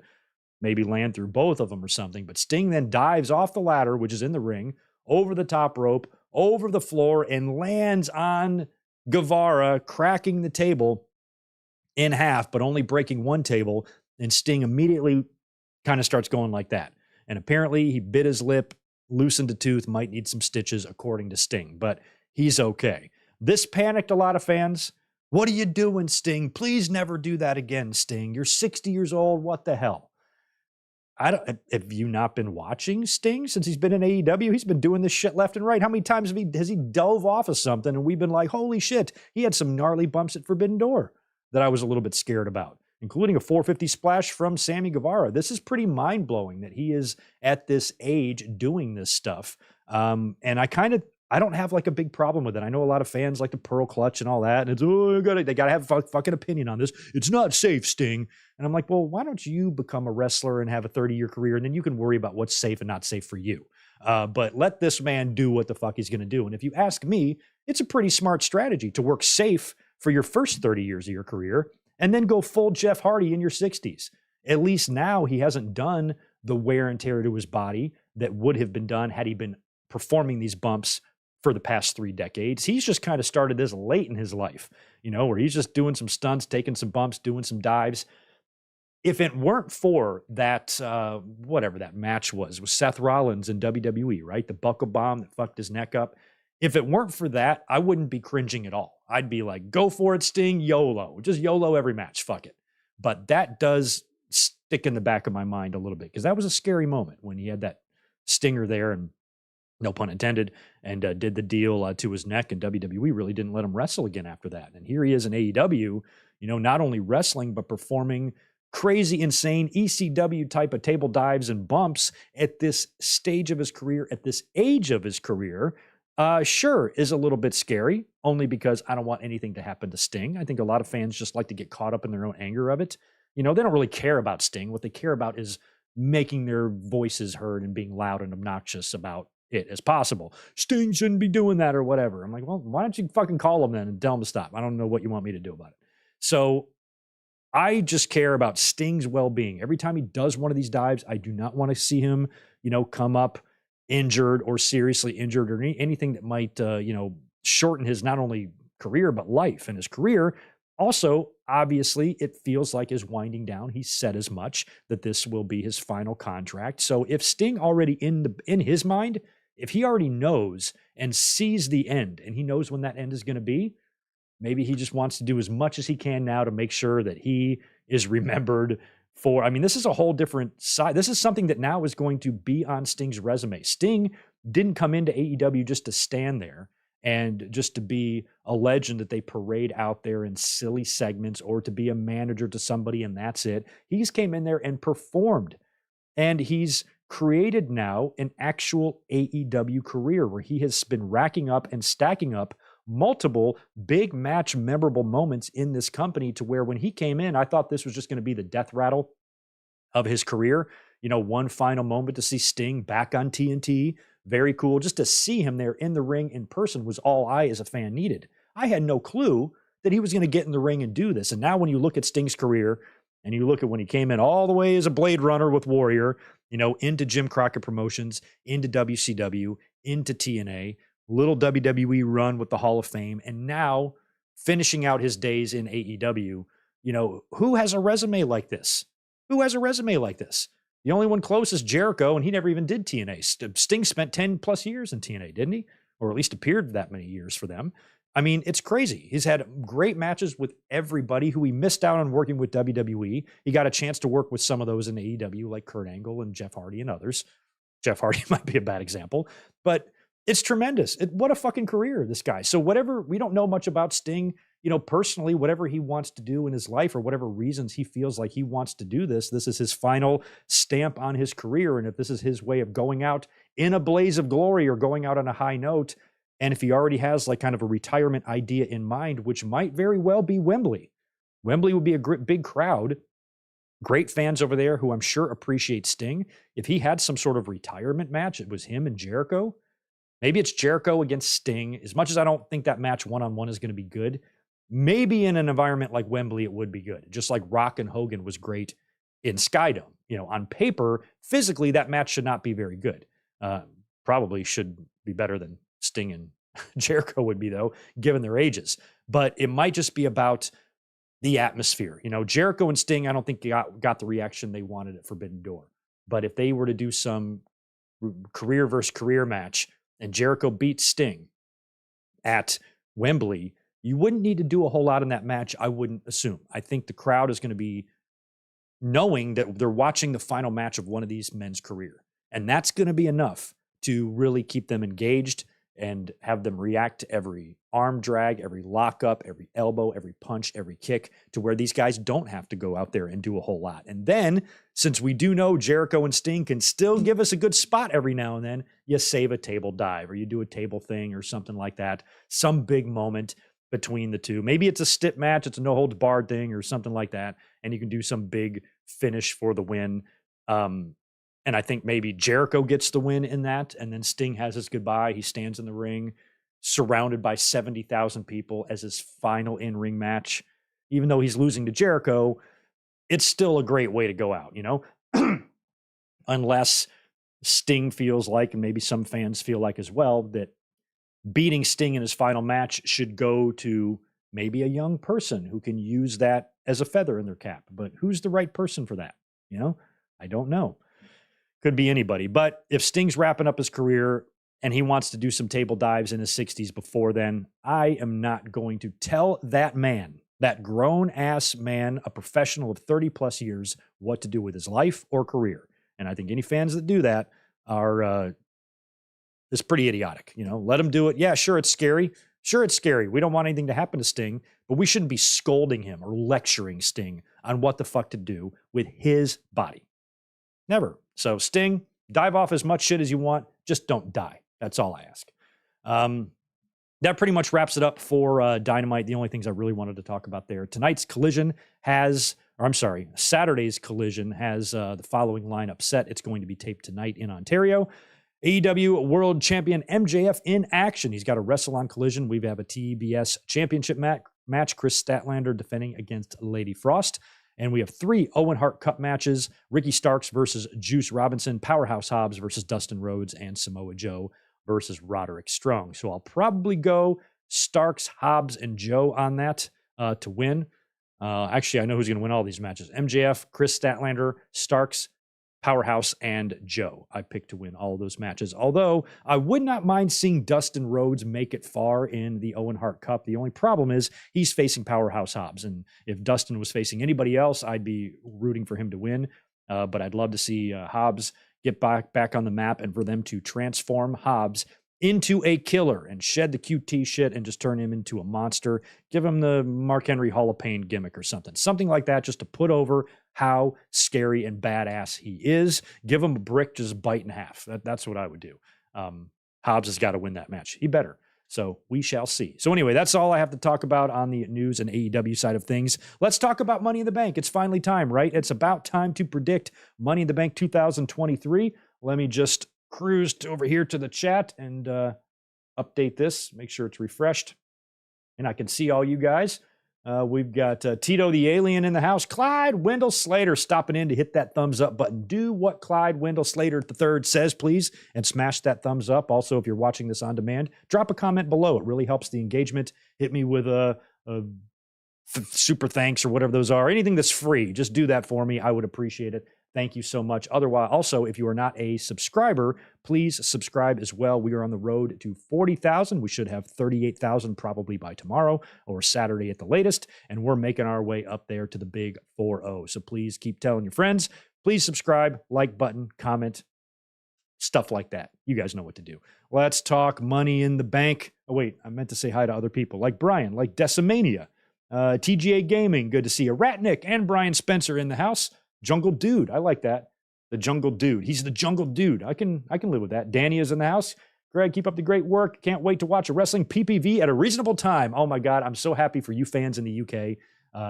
maybe land through both of them or something. But Sting then dives off the ladder, which is in the ring, over the top rope, over the floor, and lands on Guevara, cracking the table in half, but only breaking one table. And Sting immediately kind of starts going like that. And apparently he bit his lip, loosened a tooth, might need some stitches according to Sting, but he's okay. This panicked a lot of fans. What are you doing, Sting? Please never do that again, Sting. You're 60 years old. What the hell? Have you not been watching Sting since he's been in AEW? He's been doing this shit left and right. How many times has he dove off of something and we've been like, holy shit, he had some gnarly bumps at Forbidden Door that I was a little bit scared about, including a 450 splash from Sammy Guevara. This is pretty mind-blowing that he is at this age doing this stuff. And I don't have like a big problem with it. I know a lot of fans like the Pearl Clutch and all that. And it's, they got to have a fucking opinion on this. It's not safe, Sting. And I'm like, well, why don't you become a wrestler and have a 30-year career, and then you can worry about what's safe and not safe for you. But let this man do what the fuck he's going to do. And if you ask me, it's a pretty smart strategy to work safe for your first 30 years of your career and then go full Jeff Hardy in your 60s. At least now he hasn't done the wear and tear to his body that would have been done had he been performing these bumps for the past 3 decades. He's just kind of started this late in his life, where he's just doing some stunts, taking some bumps, doing some dives. If it weren't for that, whatever that match was Seth Rollins in WWE, right? The buckle bomb that fucked his neck up. If it weren't for that, I wouldn't be cringing at all. I'd be like, go for it, Sting, YOLO. Just YOLO every match, fuck it. But that does stick in the back of my mind a little bit, because that was a scary moment when he had that stinger there, and no pun intended, and did the deal to his neck, and WWE really didn't let him wrestle again after that. And here he is in AEW, not only wrestling, but performing crazy, insane ECW type of table dives and bumps at this stage of his career, at this age of his career. Sure, is a little bit scary, only because I don't want anything to happen to Sting. I think a lot of fans just like to get caught up in their own anger of it. They don't really care about Sting. What they care about is making their voices heard and being loud and obnoxious about it as possible. Sting shouldn't be doing that or whatever. I'm like, well, why don't you fucking call him then and tell him to stop? I don't know what you want me to do about it. So I just care about Sting's well-being. Every time he does one of these dives, I do not want to see him, come up injured or seriously injured or anything that might, shorten his not only career, but life. And his career also, obviously, it feels like is winding down. He said as much, that this will be his final contract. So if Sting already in his mind, if he already knows and sees the end, and he knows when that end is going to be, maybe he just wants to do as much as he can now to make sure that he is remembered for. I mean, this is a whole different side. This is something that now is going to be on Sting's resume. Sting didn't come into AEW just to stand there and just to be a legend that they parade out there in silly segments, or to be a manager to somebody and that's it. He's came in there and performed, and he's created now an actual AEW career where he has been racking up and stacking up multiple big match memorable moments in this company, to where when he came in, I thought this was just going to be the death rattle of his career. One final moment to see Sting back on TNT. Very cool. Just to see him there in the ring in person was all I, as a fan, needed. I had no clue that he was going to get in the ring and do this. And now when you look at Sting's career, and you look at when he came in all the way as a Blade Runner with Warrior, into Jim Crockett Promotions, into WCW, into TNA, little WWE run with the Hall of Fame, and now finishing out his days in AEW, who has a resume like this? Who has a resume like this? The only one close is Jericho, and he never even did TNA. Sting spent 10 plus years in TNA, didn't he? Or at least appeared that many years for them. I mean, it's crazy. He's had great matches with everybody who he missed out on working with WWE. He got a chance to work with some of those in AEW, like Kurt Angle and Jeff Hardy and others. Jeff Hardy might be a bad example, but it's tremendous. What a fucking career, this guy. So whatever, we don't know much about Sting, personally, whatever he wants to do in his life, or whatever reasons he feels like he wants to do this is his final stamp on his career. And if this is his way of going out in a blaze of glory, or going out on a high note, and if he already has like kind of a retirement idea in mind, which might very well be Wembley. Wembley would be a big crowd, great fans over there who I'm sure appreciate Sting. If he had some sort of retirement match, it was him and Jericho. Maybe it's Jericho against Sting. As much as I don't think that match one-on-one is going to be good, maybe in an environment like Wembley, it would be good. Just like Rock and Hogan was great in Skydome. On paper, physically, that match should not be very good. Probably should be better than Sting and Jericho would be, though, given their ages. But it might just be about the atmosphere. Jericho and Sting, I don't think got the reaction they wanted at Forbidden Door. But if they were to do some career versus career match, and Jericho beats Sting at Wembley, You wouldn't need to do a whole lot in that match, I wouldn't assume. I think the crowd is going to be knowing that they're watching the final match of one of these men's career. And that's going to be enough to really keep them engaged and have them react to every arm drag, every lockup, every elbow, every punch, every kick, to where these guys don't have to go out there and do a whole lot. And then, since we do know Jericho and Sting can still give us a good spot every now and then, you save a table dive or you do a table thing or something like that, some big moment between the two. Maybe it's a stip match, it's a no holds barred thing or something like that, and you can do some big finish for the win. And I think maybe Jericho gets the win in that, and then Sting has his goodbye. He stands in the ring surrounded by 70,000 people as his final in-ring match. Even though he's losing to Jericho, it's still a great way to go out, you know? Unless Sting feels like, and maybe some fans feel like as well, that beating Sting in his final match should go to maybe a young person who can use that as a feather in their cap. But who's the right person for that? You know, I don't know. Could be anybody. But if Sting's wrapping up his career and he wants to do some table dives in his 60s before then, I am not going to tell that man, that grown-ass man, a professional of 30 plus years, what to do with his life or career. And I think any fans that do that are it's pretty idiotic. You know, let him do it. Yeah, sure, it's scary. Sure, it's scary. We don't want anything to happen to Sting, but we shouldn't be scolding him or lecturing Sting on what the fuck to do with his body. Never. So Sting, dive off as much shit as you want. Just don't die. That's all I ask. That pretty much wraps it up for Dynamite. The only things I really wanted to talk about there. Tonight's Collision has, or I'm sorry, Saturday's Collision has the following lineup set. It's going to be taped tonight in Ontario. AEW World Champion MJF in action. He's got to wrestle on Collision. We have a TBS Championship match. Chris Statlander defending against Lady Frost. And we have 3 Owen Hart Cup matches. Ricky Starks versus Juice Robinson. Powerhouse Hobbs versus Dustin Rhodes. And Samoa Joe versus Roderick Strong. So I'll probably go Starks, Hobbs, and Joe on that to win. Actually, I know who's going to win all these matches. MJF, Chris Statlander, Starks, Powerhouse, and Joe. I picked to win all of those matches. Although I would not mind seeing Dustin Rhodes make it far in the Owen Hart Cup. The only problem is he's facing Powerhouse Hobbs. And if Dustin was facing anybody else, I'd be rooting for him to win. But I'd love to see Hobbs get back on the map and for them to transform Hobbs into a killer and shed the QT shit and just turn him into a monster. Give him the Mark Henry Hall of Pain gimmick or something. Something like that just to put over how scary and badass he is. Give him a brick, just bite in half. That's what I would do. Hobbs has got to win that match. He better. So we shall see. So anyway, that's all I have to talk about on the news and AEW side of things. Let's talk about Money in the Bank. It's finally time, right? It's about time to predict Money in the Bank 2023. Let me just cruise over here to the chat and update this, make sure it's refreshed, and I can see all you guys. We've got Tito the Alien in the house. Clyde Wendell Slater stopping in to hit that thumbs up button. Do what Clyde Wendell Slater III says, please, and smash that thumbs up. Also, if you're watching this on demand, drop a comment below. It really helps the engagement. Hit me with a super thanks or whatever those are. Anything that's free, just do that for me. I would appreciate it. Thank you so much. Otherwise, also, if you are not a subscriber, please subscribe as well. We are on the road to 40,000. We should have 38,000 probably by tomorrow or Saturday at the latest. And we're making our way up there to the big 4-0. So please keep telling your friends. Please subscribe, like button, comment, stuff like that. You guys know what to do. Let's talk Money in the Bank. Oh, wait, I meant to say hi to other people like Brian, like Decimania, TGA Gaming. Good to see you. Ratnick and Brian Spencer in the house. Jungle Dude. I like that. The Jungle Dude. He's the Jungle Dude. I can live with that. Danny is in the house. Greg, keep up the great work. Can't wait to watch a wrestling PPV at a reasonable time. Oh my God. I'm so happy for you fans in the UK.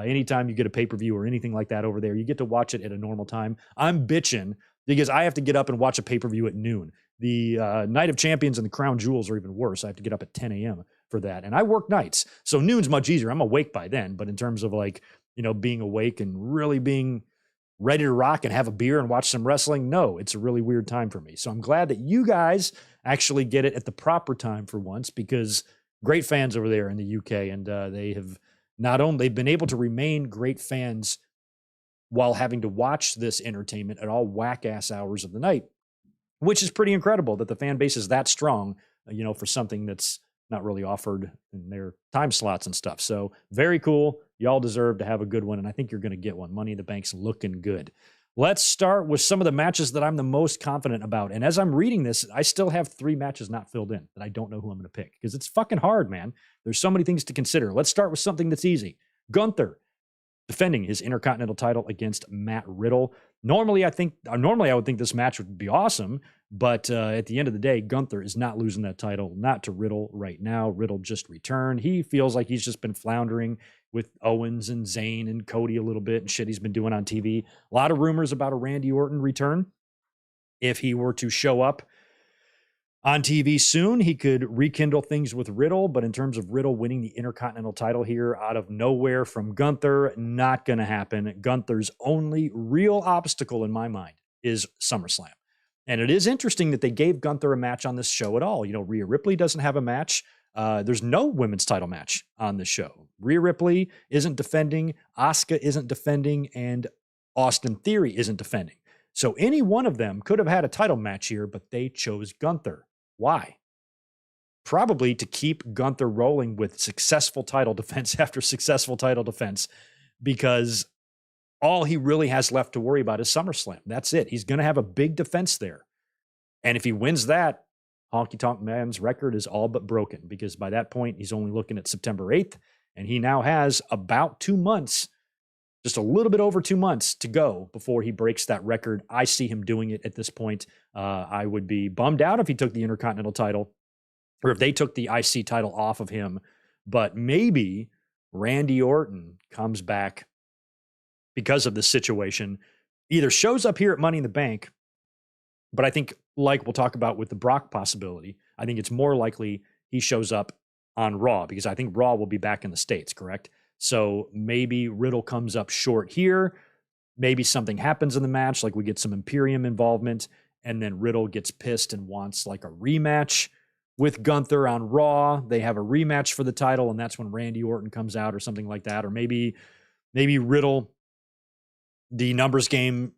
Anytime you get a pay-per-view or anything like that over there, you get to watch it at a normal time. I'm bitching because I have to get up and watch a pay-per-view at noon. The Night of Champions and the Crown Jewels are even worse. I have to get up at 10 a.m. for that. And I work nights. So noon's much easier. I'm awake by then. But in terms of being awake and really being ready to rock and have a beer and watch some wrestling, no, it's a really weird time for me. So I'm glad that you guys actually get it at the proper time for once, because great fans over there in the UK, and they have they've been able to remain great fans while having to watch this entertainment at all whack-ass hours of the night, which is pretty incredible that the fan base is that strong, for something that's not really offered in their time slots and stuff. So very cool. Y'all deserve to have a good one, and I think you're going to get one. Money in the Bank's looking good. Let's start with some of the matches that I'm the most confident about. And as I'm reading this, I still have 3 matches not filled in that I don't know who I'm going to pick because it's fucking hard, man. There's so many things to consider. Let's start with something that's easy. Gunther defending his Intercontinental title against Matt Riddle. Normally, I would think this match would be awesome, but at the end of the day, Gunther is not losing that title, not to Riddle right now. Riddle just returned. He feels like he's just been floundering with Owens and Zayn and Cody a little bit and shit he's been doing on TV. A lot of rumors about a Randy Orton return. If he were to show up on TV soon, he could rekindle things with Riddle, but in terms of Riddle winning the Intercontinental title here out of nowhere from Gunther, not going to happen. Gunther's only real obstacle in my mind is SummerSlam. And it is interesting that they gave Gunther a match on this show at all. You know, Rhea Ripley doesn't have a match. There's no women's title match on this show. Rhea Ripley isn't defending, Asuka isn't defending, and Austin Theory isn't defending. So any one of them could have had a title match here, but they chose Gunther. Why? Probably to keep Gunther rolling with successful title defense after successful title defense, because all he really has left to worry about is SummerSlam. That's it. He's going to have a big defense there. And if he wins that, Honky Tonk Man's record is all but broken, because by that point, he's only looking at September 8th, and he now has about 2 months, just a little bit over 2 months to go before he breaks that record. I see him doing it at this point. I would be bummed out if he took the Intercontinental title or if they took the IC title off of him. But maybe Randy Orton comes back because of this situation, either shows up here at Money in the Bank, but I think, like we'll talk about with the Brock possibility, I think it's more likely he shows up on Raw, because I think Raw will be back in the States, correct? So maybe Riddle comes up short here. Maybe something happens in the match, like we get some Imperium involvement, and then Riddle gets pissed and wants like a rematch with Gunther on Raw. They have a rematch for the title, and that's when Randy Orton comes out or something like that. Or maybe Riddle, the numbers game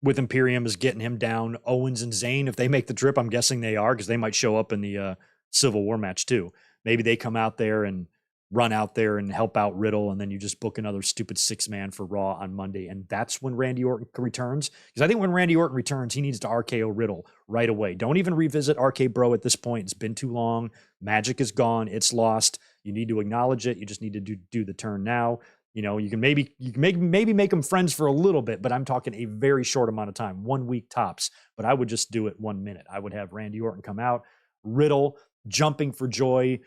with Imperium is getting him down. Owens and Zayn, if they make the trip, I'm guessing they are, because they might show up in the Civil War match too. Maybe they come out there and run out there and help out Riddle, and then you just book another stupid 6-man for Raw on Monday, and that's when Randy Orton returns. Because I think when Randy Orton returns, he needs to RKO Riddle right away. Don't even revisit RK Bro at this point. It's been too long. Magic is gone. It's lost. You need to acknowledge it. You just need to do the turn now. You know, you can maybe make them friends for a little bit, but I'm talking a very short amount of time, 1 week tops. But I would just do it 1 minute. I would have Randy Orton come out, Riddle jumping for joy,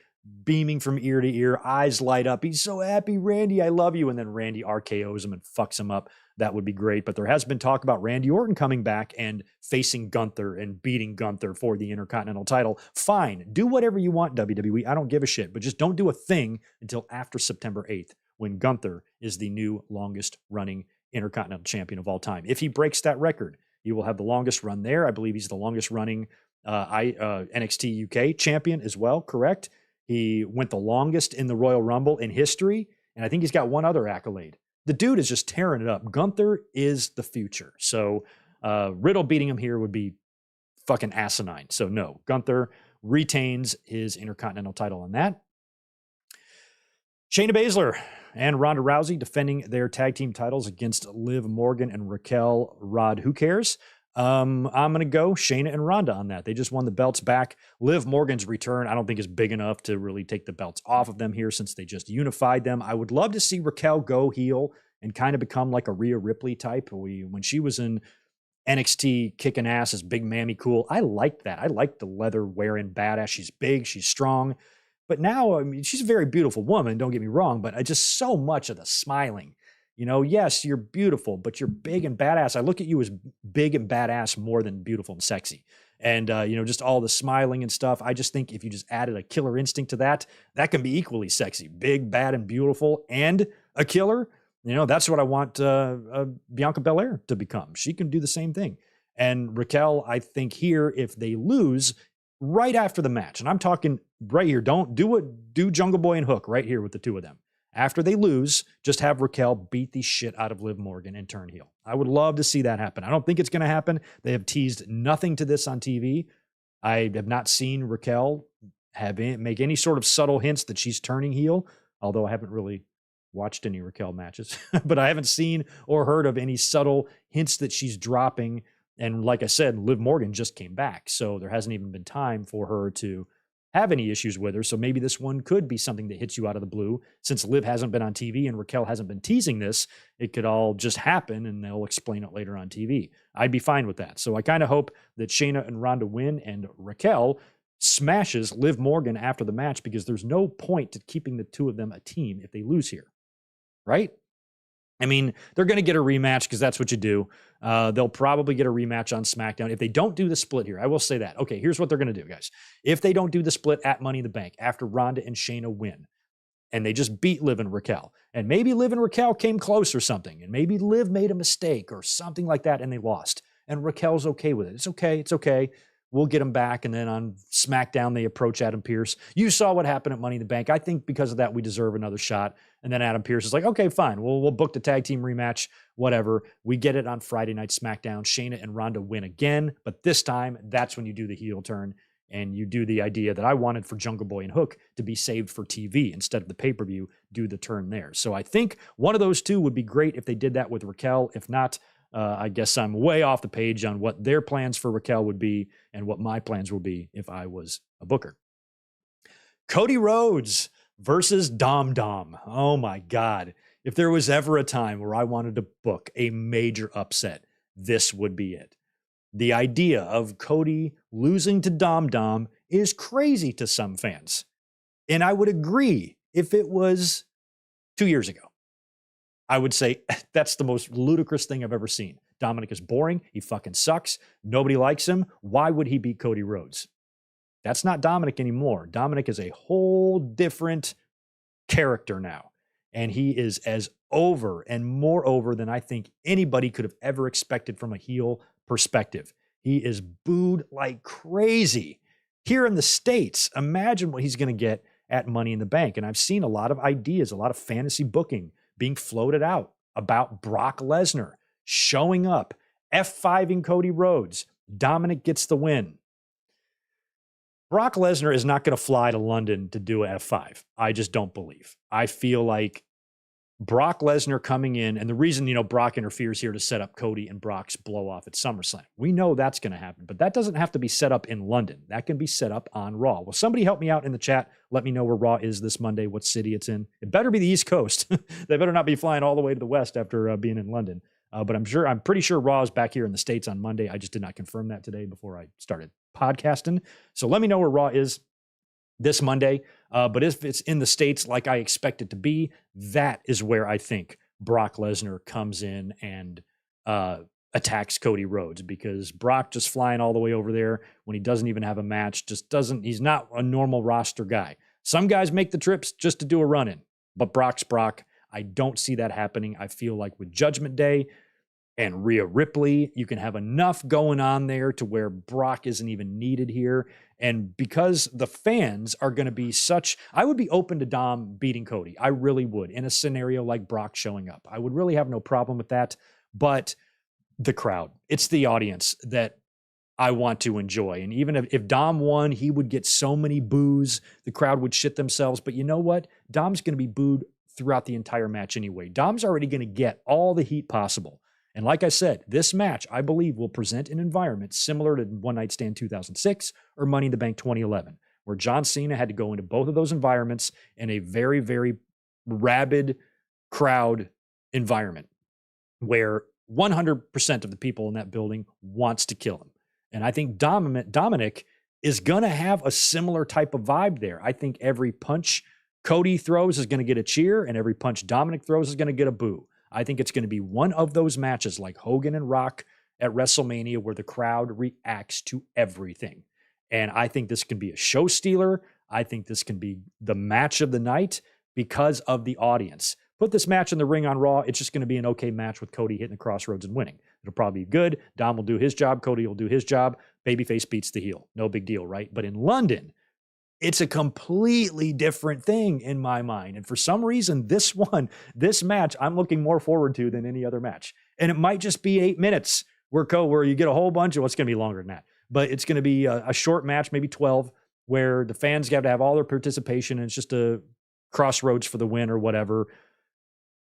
beaming from ear to ear, eyes light up. He's so happy, Randy, I love you. And then Randy RKOs him and fucks him up. That would be great. But there has been talk about Randy Orton coming back and facing Gunther and beating Gunther for the Intercontinental title. Fine. Do whatever you want, WWE. I don't give a shit. But just don't do a thing until after September 8th, when Gunther is the new longest running Intercontinental champion of all time. If he breaks that record, he will have the longest run there. I believe he's the longest running NXT UK champion as well, correct? He went the longest in the Royal Rumble in history, and I think he's got one other accolade. The dude is just tearing it up. Gunther is the future. So Riddle beating him here would be fucking asinine. So no, Gunther retains his Intercontinental title on that. Shayna Baszler and Ronda Rousey defending their tag team titles against Liv Morgan and Raquel Rod. Who cares? I'm going to go Shayna and Ronda on that. They just won the belts back. Liv Morgan's return, I don't think is big enough to really take the belts off of them here, since they just unified them. I would love to see Raquel go heel and kind of become like a Rhea Ripley type. When she was in NXT kicking ass as Big Mammy Cool, I liked that. I liked the leather wearing badass. She's big, she's strong. But now, I mean, she's a very beautiful woman, don't get me wrong, but I just so much of the smiling. You know, yes, you're beautiful, but you're big and badass. I look at you as big and badass more than beautiful and sexy. And, you know, just all the smiling and stuff. I just think if you just added a killer instinct to that, that can be equally sexy. Big, bad, and beautiful, and a killer. You know, that's what I want Bianca Belair to become. She can do the same thing. And Raquel, I think here, if they lose right after the match, and I'm talking right here, do Jungle Boy and Hook right here with the two of them. After they lose, just have Raquel beat the shit out of Liv Morgan and turn heel. I would love to see that happen. I don't think it's going to happen. They have teased nothing to this on TV. I have not seen Raquel make any sort of subtle hints that she's turning heel, although I haven't really watched any Raquel matches, but I haven't seen or heard of any subtle hints that she's dropping. And like I said, Liv Morgan just came back, so there hasn't even been time for her to have any issues with her. So maybe this one could be something that hits you out of the blue. Since Liv hasn't been on TV and Raquel hasn't been teasing this, it could all just happen and they'll explain it later on TV. I'd be fine with that. So I kind of hope that Shayna and Ronda win and Raquel smashes Liv Morgan after the match, because there's no point to keeping the two of them a team if they lose here, right? I mean, they're going to get a rematch because that's what you do. They'll probably get a rematch on SmackDown. If they don't do the split here, I will say that. Okay, here's what they're going to do, guys. If they don't do the split at Money in the Bank after Ronda and Shayna win, and they just beat Liv and Raquel, and maybe Liv and Raquel came close or something, and maybe Liv made a mistake or something like that and they lost, and Raquel's okay with it. It's okay. It's okay. We'll get them back. And then on SmackDown, they approach Adam Pearce. You saw what happened at Money in the Bank. I think because of that, we deserve another shot. And then Adam Pearce is like, okay, fine. We'll book the tag team rematch, whatever. We get it on Friday Night SmackDown. Shayna and Ronda win again. But this time, that's when you do the heel turn. And you do the idea that I wanted for Jungle Boy and Hook to be saved for TV instead of the pay-per-view, do the turn there. So I think one of those two would be great if they did that with Raquel. If not, I guess I'm way off the page on what their plans for Raquel would be and what my plans will be if I was a booker. Cody Rhodes versus Dom Dom. Oh my God. If there was ever a time where I wanted to book a major upset, this would be it. The idea of Cody losing to Dom Dom is crazy to some fans. And I would agree if it was 2 years ago. I would say that's the most ludicrous thing I've ever seen. Dominic is boring. He fucking sucks. Nobody likes him. Why would he beat Cody Rhodes? That's not Dominic anymore. Dominic is a whole different character now. And he is as over and more over than I think anybody could have ever expected from a heel perspective. He is booed like crazy. Here in the States, imagine what he's going to get at Money in the Bank. And I've seen a lot of ideas, a lot of fantasy booking being floated out about Brock Lesnar showing up, F5ing Cody Rhodes. Dominic gets the win. Brock Lesnar is not going to fly to London to do a F5. I just don't believe. I feel like Brock Lesnar coming in, and the reason, Brock interferes here to set up Cody and Brock's blow off at SummerSlam. We know that's going to happen, but that doesn't have to be set up in London. That can be set up on Raw. Will somebody help me out in the chat? Let me know where Raw is this Monday, what city it's in. It better be the East Coast. They better not be flying all the way to the West after being in London. But I'm pretty sure Raw is back here in the States on Monday. I just did not confirm that today before I started podcasting. So let me know where Raw is this Monday. But if it's in the States like I expect it to be, that is where I think Brock Lesnar comes in and attacks Cody Rhodes, because Brock just flying all the way over there when he doesn't even have a match, he's not a normal roster guy. Some guys make the trips just to do a run-in, but Brock's Brock. I don't see that happening. I feel like with Judgment Day and Rhea Ripley, you can have enough going on there to where Brock isn't even needed here. And because the fans are going to be I would be open to Dom beating Cody. I really would, in a scenario like Brock showing up. I would really have no problem with that. But the crowd, it's the audience that I want to enjoy. And even if Dom won, he would get so many boos. The crowd would shit themselves. But you know what? Dom's going to be booed throughout the entire match anyway. Dom's already going to get all the heat possible. And like I said, this match, I believe, will present an environment similar to One Night Stand 2006 or Money in the Bank 2011, where John Cena had to go into both of those environments in a very, very rabid crowd environment where 100% of the people in that building wants to kill him. And I think Dominic is going to have a similar type of vibe there. I think every punch Cody throws is going to get a cheer, and every punch Dominic throws is going to get a boo. I think it's going to be one of those matches like Hogan and Rock at WrestleMania where the crowd reacts to everything. And I think this can be a show stealer. I think this can be the match of the night because of the audience. Put this match in the ring on Raw. It's just going to be an okay match with Cody hitting the crossroads and winning. It'll probably be good. Dom will do his job. Cody will do his job. Babyface beats the heel. No big deal, right? But in London, it's a completely different thing in my mind. And for some reason, this match, I'm looking more forward to than any other match. And it might just be 8 minutes where you get a whole bunch of, it's going to be longer than that, but it's going to be a short match, maybe 12, where the fans got to have all their participation and it's just a crossroads for the win or whatever.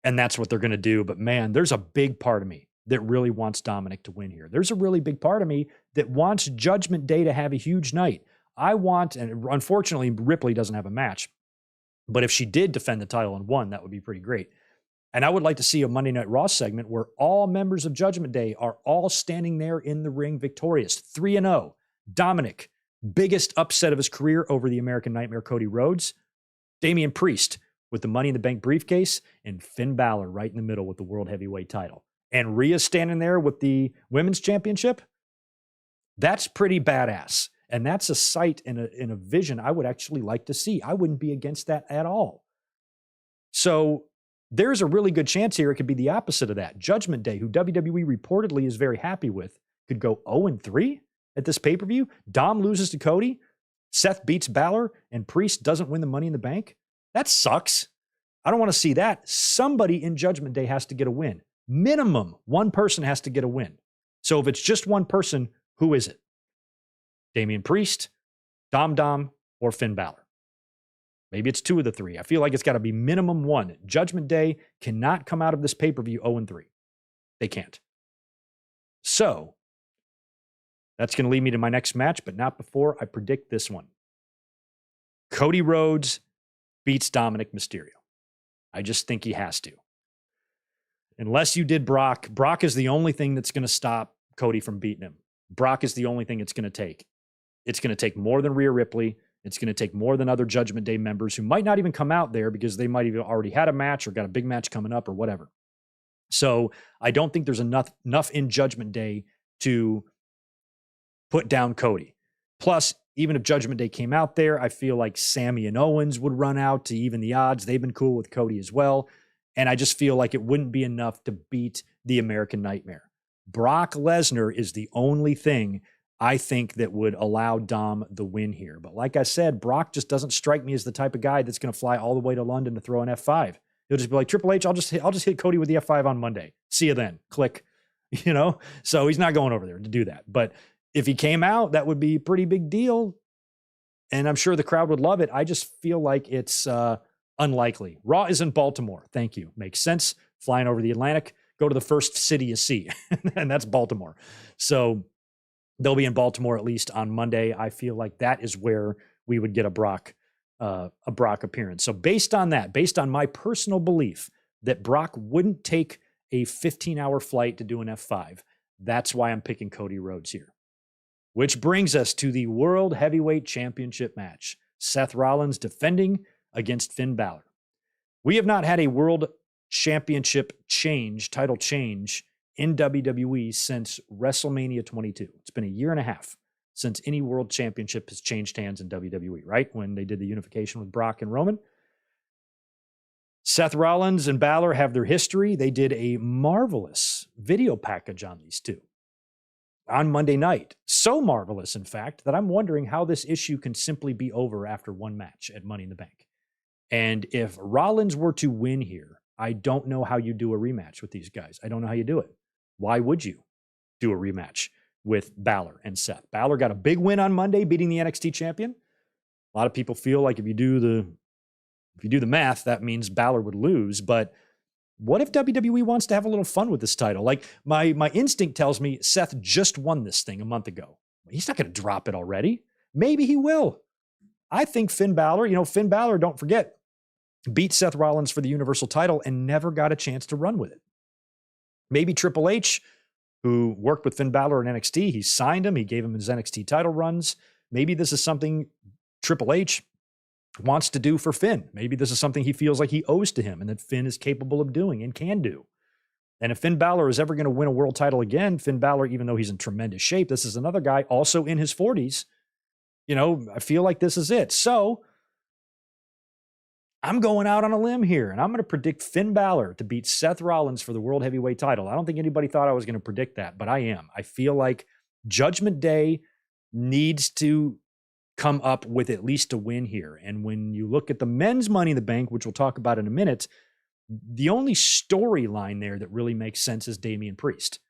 And that's what they're going to do. But man, there's a big part of me that really wants Dominic to win here. There's a really big part of me that wants Judgment Day to have a huge night. I want, and unfortunately, Ripley doesn't have a match, but if she did defend the title and won, that would be pretty great. And I would like to see a Monday Night Raw segment where all members of Judgment Day are all standing there in the ring victorious. 3-0. Dominic, biggest upset of his career over the American Nightmare, Cody Rhodes. Damian Priest with the Money in the Bank briefcase, and Finn Balor right in the middle with the World Heavyweight title. And Rhea standing there with the Women's Championship. That's pretty badass. And that's a sight and a vision I would actually like to see. I wouldn't be against that at all. So there's a really good chance here it could be the opposite of that. Judgment Day, who WWE reportedly is very happy with, could go 0-3 at this pay-per-view. Dom loses to Cody. Seth beats Balor, and Priest doesn't win the Money in the Bank. That sucks. I don't want to see that. Somebody in Judgment Day has to get a win. Minimum, one person has to get a win. So if it's just one person, who is it? Damian Priest, Dom, or Finn Balor? Maybe it's two of the three. I feel like it's got to be minimum one. Judgment Day cannot come out of this pay-per-view 0-3. They can't. So that's going to lead me to my next match, but not before I predict this one. Cody Rhodes beats Dominic Mysterio. I just think he has to. Unless you did Brock, Brock is the only thing that's going to stop Cody from beating him. Brock is the only thing it's going to take. It's going to take more than Rhea Ripley. It's going to take more than other Judgment Day members who might not even come out there because they might have already had a match or got a big match coming up or whatever. So I don't think there's enough in Judgment Day to put down Cody. Plus, even if Judgment Day came out there, I feel like Sami and Owens would run out to even the odds. They've been cool with Cody as well. And I just feel like it wouldn't be enough to beat the American Nightmare. Brock Lesnar is the only thing I think that would allow Dom the win here. But like I said, Brock just doesn't strike me as the type of guy that's going to fly all the way to London to throw an F5. He'll just be like, Triple H, I'll just hit Cody with the F5 on Monday. See you then. Click. So he's not going over there to do that. But if he came out, that would be a pretty big deal. And I'm sure the crowd would love it. I just feel like it's unlikely. Raw is in Baltimore. Thank you. Makes sense. Flying over the Atlantic. Go to the first city you see, and that's Baltimore. So they'll be in Baltimore at least on Monday. I feel like that is where we would get a Brock appearance. So based on that, based on my personal belief that Brock wouldn't take a 15-hour flight to do an F5, that's why I'm picking Cody Rhodes here. Which brings us to the World Heavyweight Championship match. Seth Rollins defending against Finn Balor. We have not had a World Championship title change in WWE since WrestleMania 22. It's been a year and a half since any World Championship has changed hands in WWE, right? When they did the unification with Brock and Roman. Seth Rollins and Balor have their history. They did a marvelous video package on these two on Monday night. So marvelous, in fact, that I'm wondering how this issue can simply be over after one match at Money in the Bank. And if Rollins were to win here, I don't know how you do a rematch with these guys. I don't know how you do it. Why would you do a rematch with Balor and Seth? Balor got a big win on Monday, beating the NXT champion. A lot of people feel like if you do the math, that means Balor would lose. But what if WWE wants to have a little fun with this title? Like my instinct tells me Seth just won this thing a month ago. He's not going to drop it already. Maybe he will. I think Finn Balor, don't forget, beat Seth Rollins for the Universal title and never got a chance to run with it. Maybe Triple H, who worked with Finn Balor in NXT, he signed him, he gave him his NXT title runs. Maybe this is something Triple H wants to do for Finn. Maybe this is something he feels like he owes to him and that Finn is capable of doing and can do. And if Finn Balor is ever going to win a world title again, Finn Balor, even though he's in tremendous shape, this is another guy also in his 40s. I feel like this is it. So I'm going out on a limb here, and I'm going to predict Finn Balor to beat Seth Rollins for the World Heavyweight title. I don't think anybody thought I was going to predict that, but I am. I feel like Judgment Day needs to come up with at least a win here. And when you look at the men's Money in the Bank, which we'll talk about in a minute, the only storyline there that really makes sense is Damian Priest.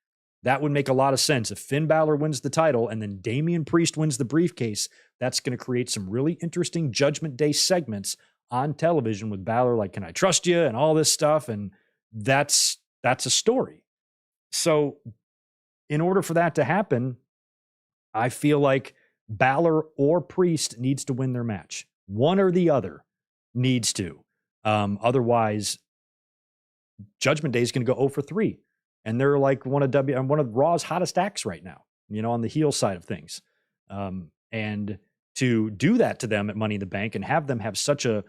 That would make a lot of sense. If Finn Balor wins the title and then Damian Priest wins the briefcase, that's going to create some really interesting Judgment Day segments on television with Balor, like, can I trust you? And all this stuff. And that's a story. So in order for that to happen, I feel like Balor or Priest needs to win their match. One or the other needs to. Otherwise, Judgment Day is going to go 0 for 3. And they're like one of Raw's hottest acts right now, on the heel side of things. And to do that to them at Money in the Bank and have them have such a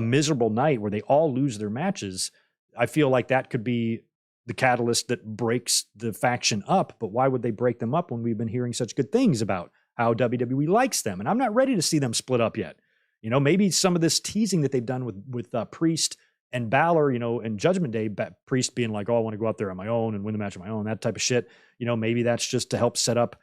miserable night where they all lose their matches, I feel like that could be the catalyst that breaks the faction up. But why would they break them up when we've been hearing such good things about how WWE likes them? And I'm not ready to see them split up yet. Maybe some of this teasing that they've done with Priest and Balor, and Judgment Day, Priest being like, oh, I want to go out there on my own and win the match on my own, that type of shit. Maybe that's just to help set up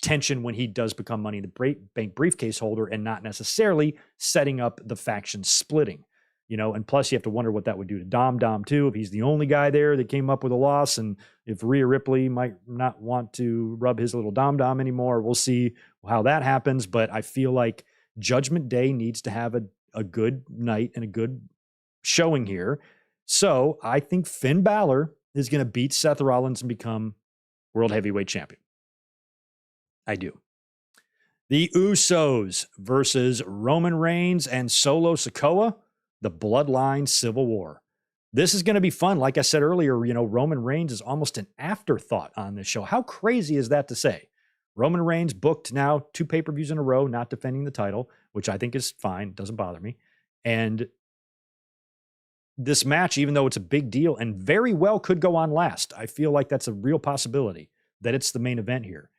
tension when he does become Money in the Bank briefcase holder and not necessarily setting up the faction splitting. And plus you have to wonder what that would do to Dom too, if he's the only guy there that came up with a loss, and if Rhea Ripley might not want to rub his little Dom anymore. We'll see how that happens, but I feel like Judgment Day needs to have a good night and a good showing here. So I think Finn Balor is going to beat Seth Rollins and become World Heavyweight Champion. I do. The Usos versus Roman Reigns and Solo Sikoa, the Bloodline Civil War. This is going to be fun. Like I said earlier, Roman Reigns is almost an afterthought on this show. How crazy is that to say? Roman Reigns booked now 2 pay-per-views in a row, not defending the title, which I think is fine. Doesn't bother me. And this match, even though it's a big deal and very well could go on last, I feel like that's a real possibility that it's the main event here.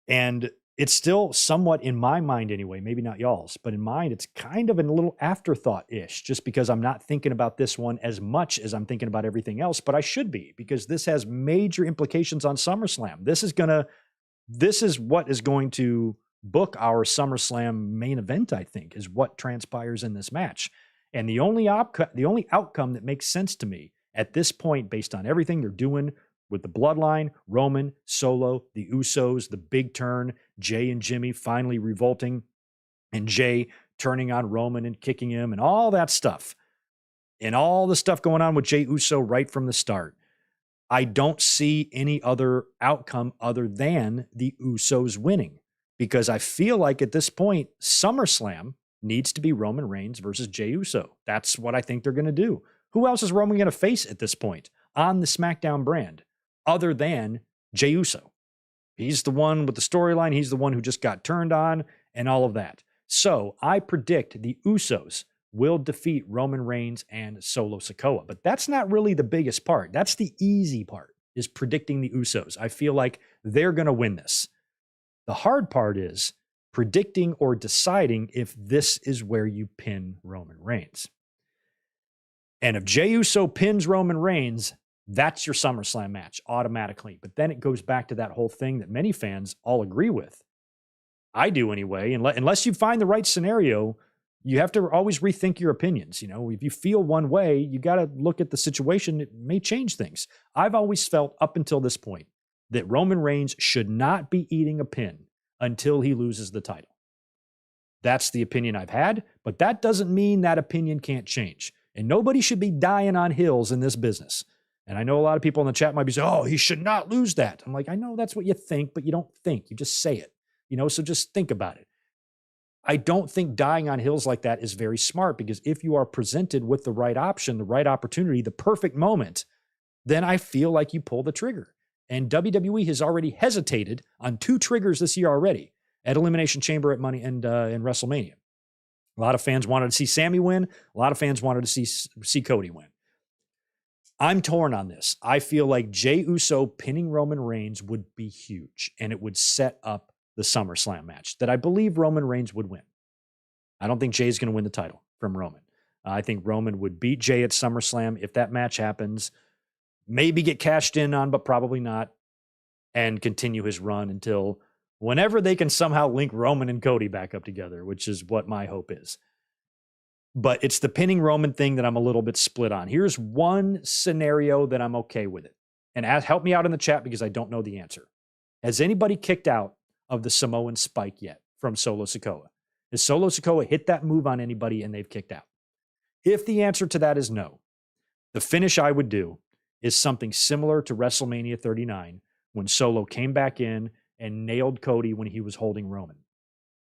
And it's still somewhat, in my mind anyway, maybe not y'all's, but in mine, it's kind of a little afterthought-ish, just because I'm not thinking about this one as much as I'm thinking about everything else, but I should be, because this has major implications on SummerSlam. This is what is going to book our SummerSlam main event, I think, is what transpires in this match. And the only outcome that makes sense to me at this point, based on everything they're doing with the Bloodline, Roman, Solo, the Usos, the big turn, Jay and Jimmy finally revolting, and Jay turning on Roman and kicking him, and all that stuff, and all the stuff going on with Jey Uso right from the start. I don't see any other outcome other than the Usos winning, because I feel like at this point, SummerSlam needs to be Roman Reigns versus Jey Uso. That's what I think they're going to do. Who else is Roman going to face at this point on the SmackDown brand other than Jey Uso? He's the one with the storyline. He's the one who just got turned on and all of that. So I predict the Usos will defeat Roman Reigns and Solo Sikoa. But that's not really the biggest part. That's the easy part, is predicting the Usos. I feel like they're going to win this. The hard part is predicting or deciding if this is where you pin Roman Reigns. And if Jey Uso pins Roman Reigns, that's your SummerSlam match automatically. But then it goes back to that whole thing that many fans all agree with. I do anyway. Unless you find the right scenario, you have to always rethink your opinions. If you feel one way, you got to look at the situation. It may change things. I've always felt up until this point that Roman Reigns should not be eating a pin until he loses the title. That's the opinion I've had, but that doesn't mean that opinion can't change. And nobody should be dying on hills in this business. And I know a lot of people in the chat might be saying, oh, he should not lose that. I'm like, I know that's what you think, but you don't think. You just say it. So just think about it. I don't think dying on hills like that is very smart, because if you are presented with the right option, the right opportunity, the perfect moment, then I feel like you pull the trigger. And WWE has already hesitated on 2 triggers this year already, at Elimination Chamber, at Money, and in WrestleMania. A lot of fans wanted to see Sammy win. A lot of fans wanted to see Cody win. I'm torn on this. I feel like Jey Uso pinning Roman Reigns would be huge, and it would set up the SummerSlam match that I believe Roman Reigns would win. I don't think Jay's going to win the title from Roman. I think Roman would beat Jay at SummerSlam if that match happens, maybe get cashed in on, but probably not, and continue his run until whenever they can somehow link Roman and Cody back up together, which is what my hope is. But it's the pinning Roman thing that I'm a little bit split on. Here's one scenario that I'm okay with it. And help me out in the chat, because I don't know the answer. Has anybody kicked out of the Samoan spike yet from Solo Sikoa? Has Solo Sikoa hit that move on anybody and they've kicked out? If the answer to that is no, the finish I would do is something similar to WrestleMania 39 when Solo came back in and nailed Cody when he was holding Roman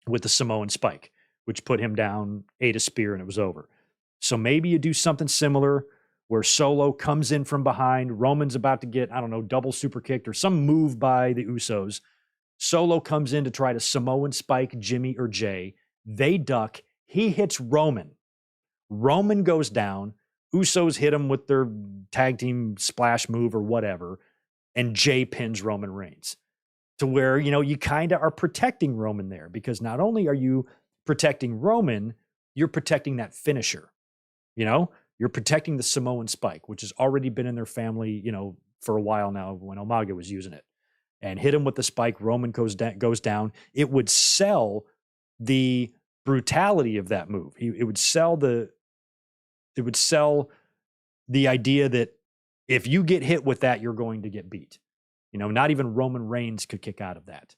with the Samoan spike, which put him down, ate a spear, and it was over. So maybe you do something similar where Solo comes in from behind. Roman's about to get, I don't know, double super kicked or some move by the Usos. Solo comes in to try to Samoan spike Jimmy or Jay. They duck. He hits Roman. Roman goes down. Usos hit him with their tag team splash move or whatever. And Jay pins Roman Reigns to where, you kind of are protecting Roman there, because not only are you protecting Roman, you're protecting that finisher. You're protecting the Samoan spike, which has already been in their family, for a while now when Umaga was using it. And hit him with the spike, Roman goes down. It would sell the brutality of that move. It would sell the idea that if you get hit with that, you're going to get beat. Not even Roman Reigns could kick out of that.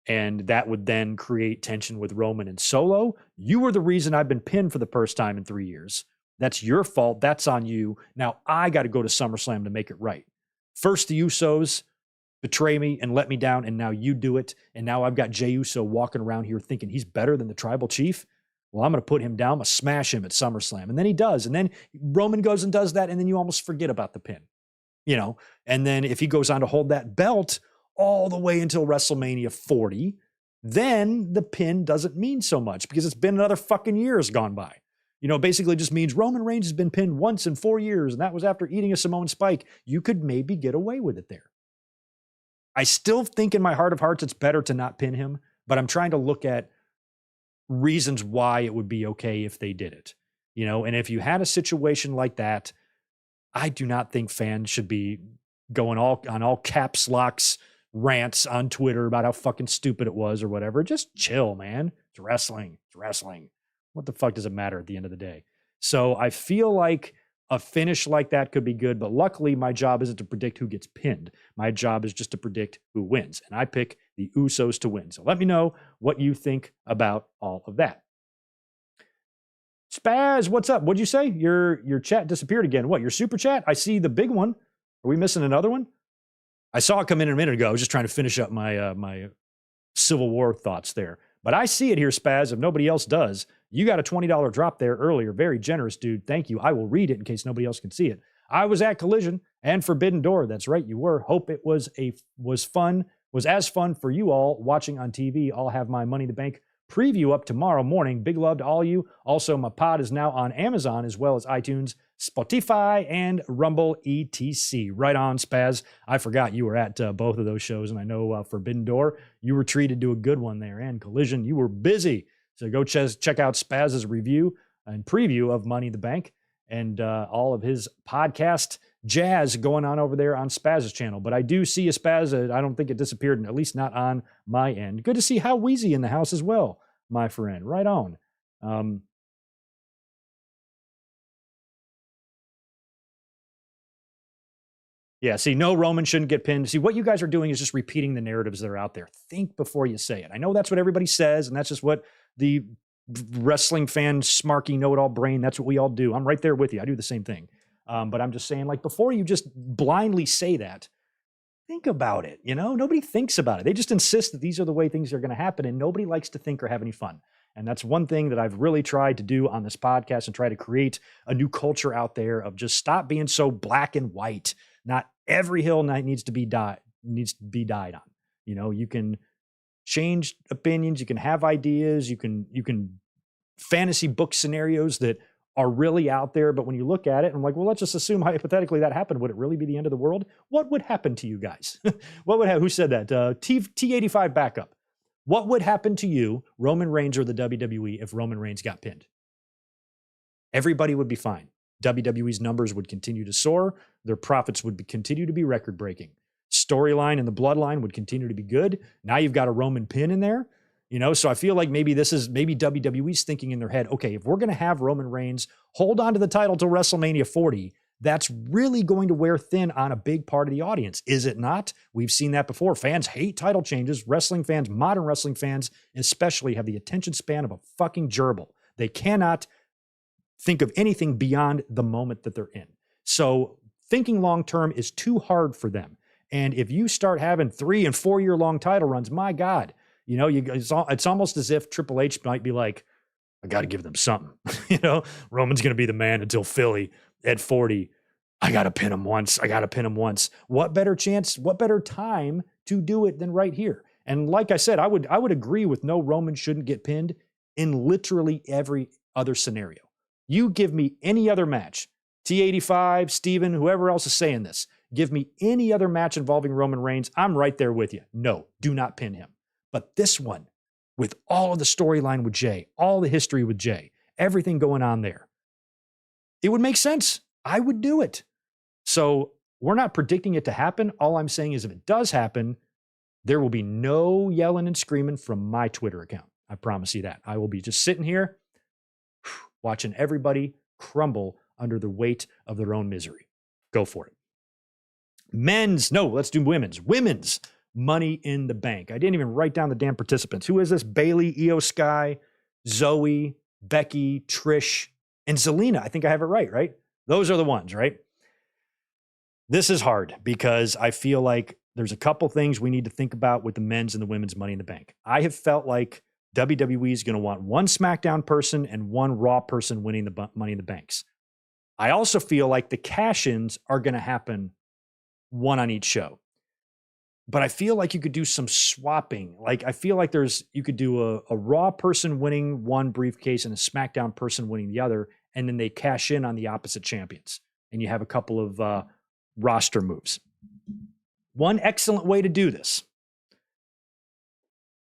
And that would then create tension with Roman and Solo. You were the reason I've been pinned for the first time in 3 years. That's your fault. That's on you. Now I got to go to SummerSlam to make it right. First, the Usos betray me and let me down, and now you do it. And now I've got Jey Uso walking around here thinking he's better than the tribal chief. Well, I'm going to put him down. I'm going to smash him at SummerSlam. And then he does. And then Roman goes and does that, and then you almost forget about the pin. And then if he goes on to hold that belt all the way until WrestleMania 40, then the pin doesn't mean so much because it's been another fucking years gone by. Basically just means Roman Reigns has been pinned once in 4 years, and that was after eating a Samoan spike. You could maybe get away with it there. I still think in my heart of hearts it's better to not pin him, but I'm trying to look at reasons why it would be okay if they did it. And if you had a situation like that, I do not think fans should be going all caps locks rants on Twitter about how fucking stupid it was or whatever. Just chill, man. It's wrestling. It's wrestling. What the fuck does it matter at the end of the day? So I feel like a finish like that could be good, but luckily my job isn't to predict who gets pinned. My job is just to predict who wins, and I pick the Usos to win. So let me know what you think about all of that. Spaz, what's up? What'd you say? Your chat disappeared again. What, your super chat? I see the big one. Are we missing another one? I saw it come in a minute ago. I was just trying to finish up my Civil War thoughts there. But I see it here, Spaz. If nobody else does, you got a $20 drop there earlier. Very generous, dude. Thank you. I will read it in case nobody else can see it. I was at Collision and Forbidden Door. That's right, you were. Hope it was as fun for you all watching on TV. I'll have my Money in the Bank preview up tomorrow morning. Big love to all of you. Also, my pod is now on Amazon as well as iTunes, Spotify, and Rumble etc. Right on, Spaz. I forgot you were at both of those shows, and I know Forbidden Door, you were treated to a good one there, and Collision, you were busy. So go check out Spaz's review and preview of Money in the Bank and all of his podcast jazz going on over there on Spaz's channel. But I do see you, Spaz. I don't think it disappeared, at least not on my end. Good to see How Wheezy in the house as well, my friend. Right on. Yeah, see, no, Roman shouldn't get pinned. See, what you guys are doing is just repeating the narratives that are out there. Think before you say it. I know that's what everybody says, and that's just what the wrestling fan, smarky, know-it-all brain, that's what we all do. I'm right there with you. I do the same thing. But I'm just saying, like, before you just blindly say that, think about it. Nobody thinks about it. They just insist that these are the way things are going to happen, and nobody likes to think or have any fun. And that's one thing that I've really tried to do on this podcast and try to create a new culture out there of just stop being so black and white. Not every hill needs to be died on. You can change opinions. You can have ideas. You can fantasy book scenarios that are really out there. But when you look at it, I'm like, well, let's just assume hypothetically that happened. Would it really be the end of the world? What would happen to you guys? Who said that? T85 backup. What would happen to you, Roman Reigns or the WWE, if Roman Reigns got pinned? Everybody would be fine. WWE's numbers would continue to soar. Their profits would continue to be record-breaking. Storyline and the bloodline would continue to be good. Now you've got a Roman pin in there. So I feel like maybe WWE's thinking in their head, okay, if we're going to have Roman Reigns hold on to the title till WrestleMania 40, that's really going to wear thin on a big part of the audience, is it not? We've seen that before. Fans hate title changes. Wrestling fans, modern wrestling fans especially, have the attention span of a fucking gerbil. They cannot think of anything beyond the moment that they're in. So thinking long-term is too hard for them. And if you start having 3 and 4 year long title runs, my God, it's almost as if Triple H might be like, I got to give them something. Roman's going to be the man until Philly at 40. I got to pin him once. What better chance, what better time to do it than right here? And like I said, I would agree with no, Roman shouldn't get pinned in literally every other scenario. You give me any other match, T85, Steven, whoever else is saying this, give me any other match involving Roman Reigns. I'm right there with you. No, do not pin him. But this one, with all of the storyline with Jay, all the history with Jay, everything going on there, it would make sense. I would do it. So we're not predicting it to happen. All I'm saying is if it does happen, there will be no yelling and screaming from my Twitter account. I promise you that. I will be just sitting here watching everybody crumble under the weight of their own misery. Go for it. Let's do women's. Women's Money in the Bank. I didn't even write down the damn participants. Who is this? Bayley, Io Sky, Zoe, Becky, Trish, and Zelina. I think I have it right? Those are the ones, right? This is hard because I feel like there's a couple things we need to think about with the men's and the women's Money in the Bank. I have felt like WWE is going to want one SmackDown person and one Raw person winning the Money in the Banks. I also feel like the cash-ins are going to happen one on each show. But I feel like you could do some swapping. Like I feel like you could do a Raw person winning one briefcase and a SmackDown person winning the other, and then they cash in on the opposite champions. And you have a couple of roster moves. One excellent way to do this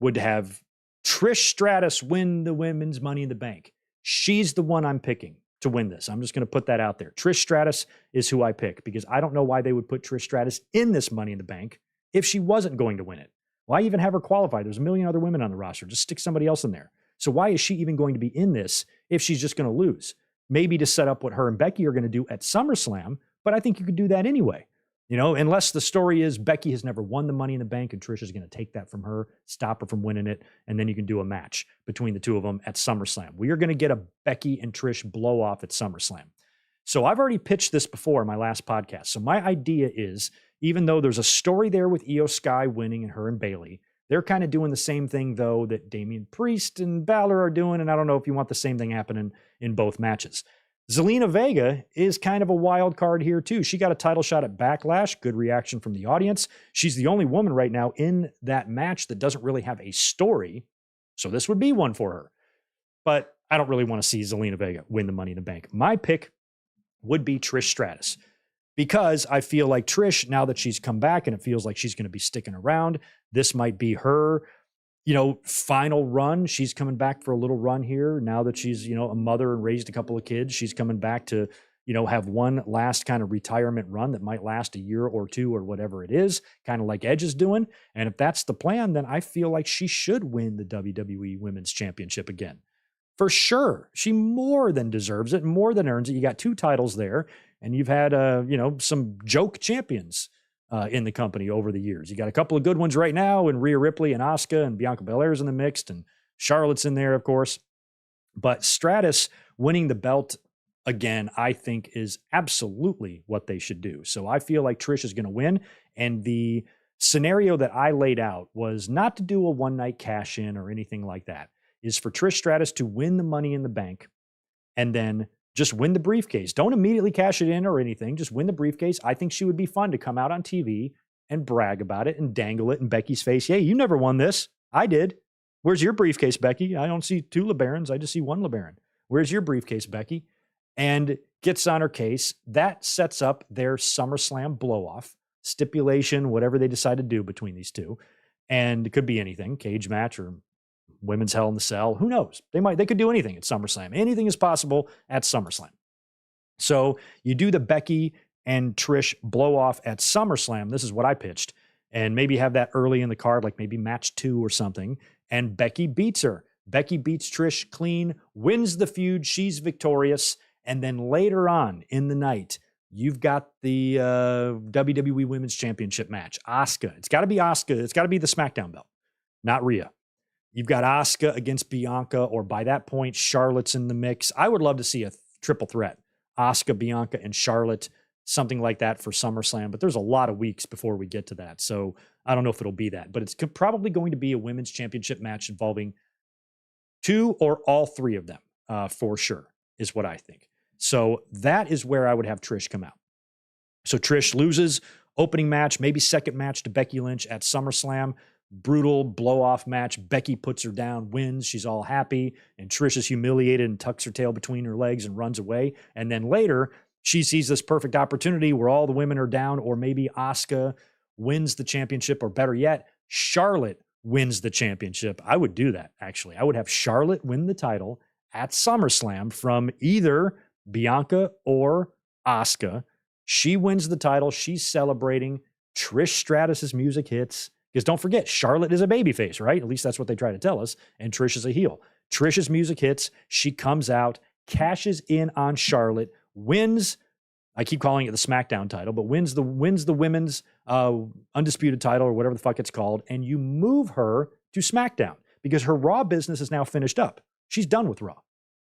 would have Trish Stratus win the women's Money in the Bank. She's the one I'm picking to win this. I'm just going to put that out there. Trish Stratus is who I pick because I don't know why they would put Trish Stratus in this Money in the Bank if she wasn't going to win it. Why even have her qualify? There's a million other women on the roster. Just stick somebody else in there. So why is she even going to be in this if she's just going to lose? Maybe to set up what her and Becky are going to do at SummerSlam, but I think you could do that anyway. Unless the story is Becky has never won the Money in the Bank and Trish is going to take that from her, stop her from winning it, and then you can do a match between the two of them at SummerSlam. We are going to get a Becky and Trish blow off at SummerSlam. So I've already pitched this before in my last podcast. So my idea is, even though there's a story there with Io Sky winning and her and Bayley, they're kind of doing the same thing, though, that Damian Priest and Balor are doing, and I don't know if you want the same thing happening in both matches. Zelina Vega is kind of a wild card here, too. She got a title shot at Backlash. Good reaction from the audience. She's the only woman right now in that match that doesn't really have a story, so this would be one for her. But I don't really want to see Zelina Vega win the Money in the Bank. My pick would be Trish Stratus because I feel like Trish, now that she's come back and it feels like she's going to be sticking around, this might be her final run. She's coming back for a little run here now that she's, a mother and raised a couple of kids. She's coming back to, have one last kind of retirement run that might last a year or two or whatever it is, kind of like Edge is doing. And if that's the plan, then I feel like she should win the WWE Women's Championship again. For sure. She more than deserves it, more than earns it. You got 2 titles there, and you've had, some joke champions in the company over the years. You got a couple of good ones right now, and Rhea Ripley and Asuka and Bianca Belair's in the mix, and Charlotte's in there, of course. But Stratus winning the belt again, I think is absolutely what they should do. So I feel like Trish is going to win. And the scenario that I laid out was not to do a one-night cash-in or anything like that, is for Trish Stratus to win the Money in the Bank and then just win the briefcase. Don't immediately cash it in or anything. Just win the briefcase. I think she would be fun to come out on TV and brag about it and dangle it in Becky's face. Hey, you never won this. I did. Where's your briefcase, Becky? I don't see 2 LeBarons. I just see 1 LeBaron. Where's your briefcase, Becky? And gets on her case. That sets up their SummerSlam blow-off, stipulation, whatever they decide to do between these two. And it could be anything, cage match or women's Hell in the Cell. Who knows? They could do anything at SummerSlam. Anything is possible at SummerSlam. So you do the Becky and Trish blow off at SummerSlam. This is what I pitched. And maybe have that early in the card, like maybe match 2 or something. And Becky beats her. Becky beats Trish clean, wins the feud. She's victorious. And then later on in the night, You've got the WWE Women's Championship match. Asuka. It's got to be Asuka. It's got to be the SmackDown belt, not Rhea. You've got Asuka against Bianca, or by that point, Charlotte's in the mix. I would love to see a triple threat. Asuka, Bianca, and Charlotte, something like that for SummerSlam. But there's a lot of weeks before we get to that. So I don't know if it'll be that. But it's probably going to be a women's championship match involving two or all three of them for sure, is what I think. So that is where I would have Trish come out. So Trish loses opening match, maybe second match to Becky Lynch at SummerSlam. Brutal blow-off match. Becky puts her down, wins. She's all happy. And Trish is humiliated and tucks her tail between her legs and runs away. And then later, she sees this perfect opportunity where all the women are down, or maybe Asuka wins the championship, or better yet, Charlotte wins the championship. I would do that, actually. I would have Charlotte win the title at SummerSlam from either Bianca or Asuka. She wins the title. She's celebrating. Trish Stratus's music hits. Because don't forget, Charlotte is a babyface, right? At least that's what they try to tell us. And Trish is a heel. Trish's music hits. She comes out, cashes in on Charlotte, wins. I keep calling it the SmackDown title, but wins the women's undisputed title, or whatever the fuck it's called. And you move her to SmackDown because her Raw business is now finished up. She's done with Raw.